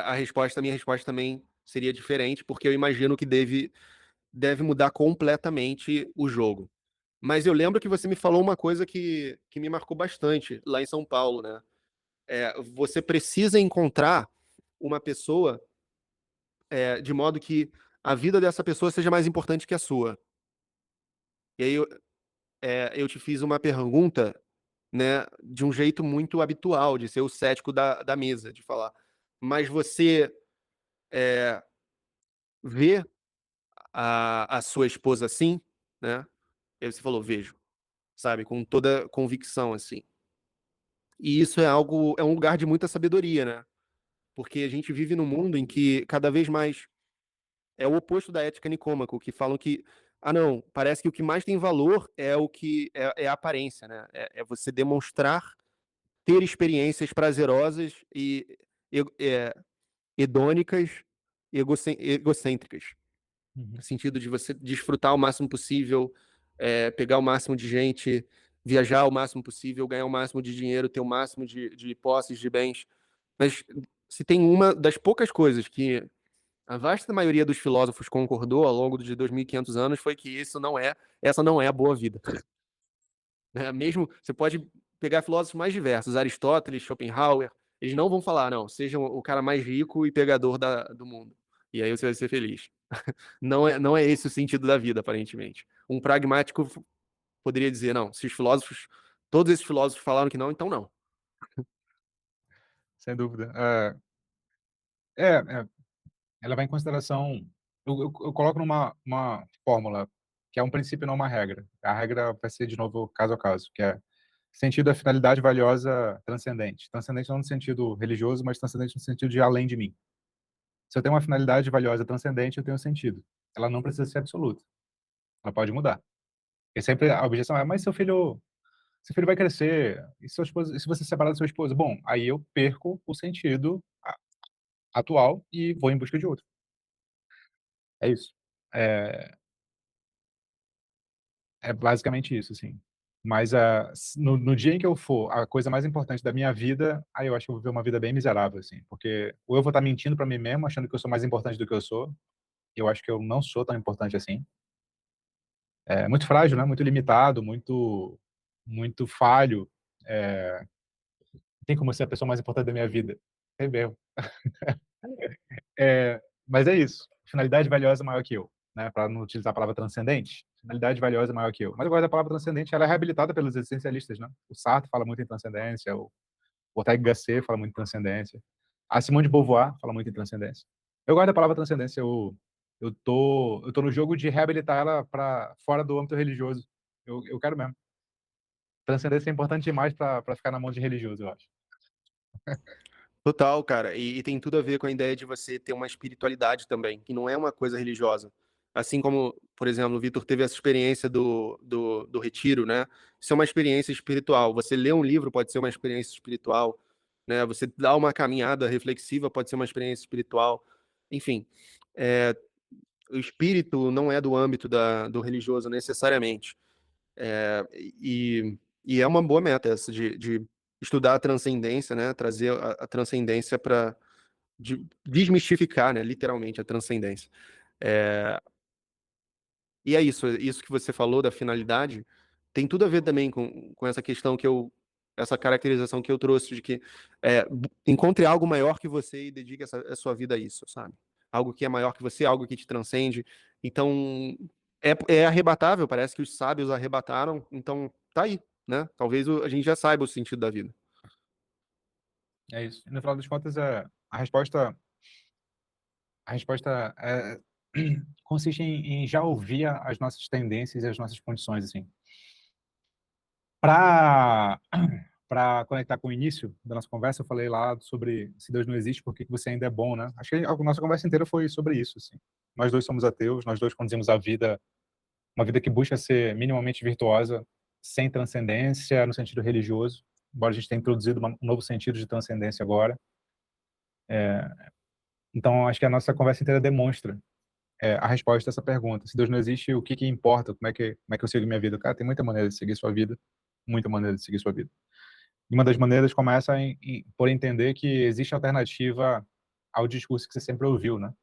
a minha resposta também seria diferente, porque eu imagino que deve mudar completamente o jogo. Mas eu lembro que você me falou uma coisa que me marcou bastante lá em São Paulo, né? Você precisa encontrar uma pessoa de modo que a vida dessa pessoa seja mais importante que a sua. E aí eu te fiz uma pergunta, né, de um jeito muito habitual, de ser o cético da mesa, de falar. Mas você vê a sua esposa assim, né? E aí você falou, vejo, sabe, com toda convicção, assim. E isso é um lugar de muita sabedoria, né? Porque a gente vive num mundo em que cada vez mais é o oposto da ética nicômaco, que falam que, ah, não, parece que o que mais tem valor é o que é a aparência, né? É você demonstrar ter experiências prazerosas e hedônicas e egocêntricas. No Uhum. sentido de você desfrutar o máximo possível, pegar o máximo de gente, viajar o máximo possível, ganhar o máximo de dinheiro, ter o máximo de posses, de bens. Mas se tem uma das poucas coisas que a vasta maioria dos filósofos concordou ao longo de 2.500 anos foi que essa não é a boa vida. Né? Mesmo você pode pegar filósofos mais diversos, Aristóteles, Schopenhauer, eles não vão falar, não, seja o cara mais rico e pegador do mundo. E aí você vai ser feliz. Não é esse o sentido da vida, aparentemente. Um pragmático poderia dizer, não, se os filósofos, todos esses filósofos falaram que não, então não. Sem dúvida. É, ela vai em consideração. Eu coloco numa uma fórmula, que é um princípio e não uma regra. A regra vai ser, de novo, caso a caso, que é sentido da finalidade valiosa transcendente. Transcendente não no sentido religioso, mas transcendente no sentido de além de mim. Se eu tenho uma finalidade valiosa transcendente, eu tenho sentido. Ela não precisa ser absoluta. Ela pode mudar. E sempre a objeção é, mas seu filho vai crescer, e sua esposa, e se você se separar da sua esposa? Bom, aí eu perco o sentido atual e vou em busca de outro. É isso. É, é basicamente isso, assim. Mas no dia em que eu for a coisa mais importante da minha vida, aí eu acho que eu vou viver uma vida bem miserável, assim. Porque ou eu vou estar mentindo pra mim mesmo, achando que eu sou mais importante do que eu sou. Eu acho que eu não sou tão importante assim. É muito frágil, né? Muito limitado, muito falho. Tem como ser a pessoa mais importante da minha vida. É mesmo. Mas é isso. Finalidade valiosa maior que eu, né? Para não utilizar a palavra transcendente. Finalidade valiosa maior que eu. Mas eu gosto da palavra transcendente, ela é reabilitada pelos existencialistas, né? O Sartre fala muito em transcendência, o Ortega y Gasset fala muito em transcendência, a Simone de Beauvoir fala muito em transcendência. Eu gosto da palavra transcendência, eu tô no jogo de reabilitar ela para fora do âmbito religioso. Eu quero mesmo. Transcendência é importante demais para ficar na mão de religioso, eu acho. Total, cara. E tem tudo a ver com a ideia de você ter uma espiritualidade também, que não é uma coisa religiosa. Assim como, por exemplo, o Vitor teve essa experiência do retiro, né? Isso é uma experiência espiritual. Você lê um livro pode ser uma experiência espiritual, né? Você dá uma caminhada reflexiva pode ser uma experiência espiritual. Enfim, é, o espírito não é do âmbito do religioso necessariamente. E é uma boa meta essa de estudar a transcendência, né? Trazer a transcendência para desmistificar, né? Literalmente a transcendência. É, e é isso que você falou da finalidade tem tudo a ver também com essa questão essa caracterização que eu trouxe de que encontre algo maior que você e dedique a sua vida a isso, sabe? Algo que é maior que você, algo que te transcende. Então, é arrebatável, parece que os sábios arrebataram, então tá aí, né? Talvez a gente já saiba o sentido da vida. É isso. E no final das contas, a resposta consiste em já ouvir as nossas tendências e as nossas condições, assim. Para conectar com o início da nossa conversa, eu falei lá sobre se Deus não existe, por que que você ainda é bom, né? Acho que a nossa conversa inteira foi sobre isso, assim. Nós dois somos ateus, nós dois conduzimos a vida, uma vida que busca ser minimamente virtuosa, sem transcendência no sentido religioso, embora a gente tenha introduzido um novo sentido de transcendência agora. Então, acho que a nossa conversa inteira demonstra a resposta a essa pergunta. Se Deus não existe, o que que importa? Como é que eu sigo minha vida? Cara, tem muita maneira de seguir sua vida, muita maneira de seguir sua vida. E uma das maneiras começa por entender que existe alternativa ao discurso que você sempre ouviu, né?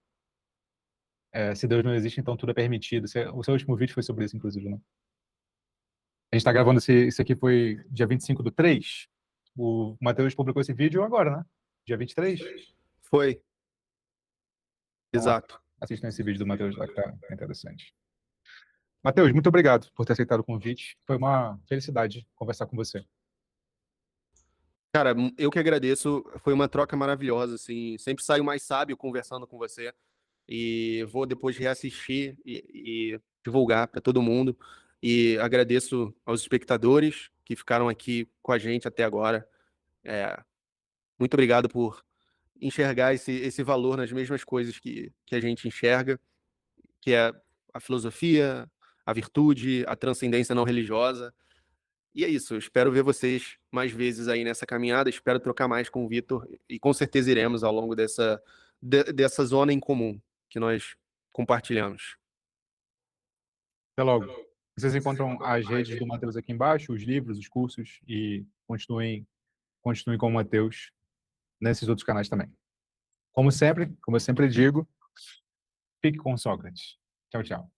Se Deus não existe, então tudo é permitido. O seu último vídeo foi sobre isso, inclusive, né? A gente está gravando isso aqui foi dia 25/3. O Matheus publicou esse vídeo agora, né? Dia 23. Foi, Então, exato. assistam esse vídeo do Matheus lá que tá interessante. Matheus, muito obrigado por ter aceitado o convite. Foi uma felicidade conversar com você. Cara, eu que agradeço. Foi uma troca maravilhosa, assim. Sempre saio mais sábio conversando com você. E vou depois reassistir e divulgar para todo mundo. E agradeço aos espectadores que ficaram aqui com a gente até agora. É, muito obrigado por enxergar esse valor nas mesmas coisas que a gente enxerga, que é a filosofia, a virtude, a transcendência não religiosa. E é isso, eu espero ver vocês mais vezes aí nessa caminhada, espero trocar mais com o Vitor e com certeza iremos ao longo dessa zona em comum que nós compartilhamos. Até logo. Vocês encontram as redes do Matheus aqui embaixo, os livros, os cursos, e continuem com o Matheus nesses outros canais também. Como sempre, como eu sempre digo, fique com Sócrates. Tchau, tchau.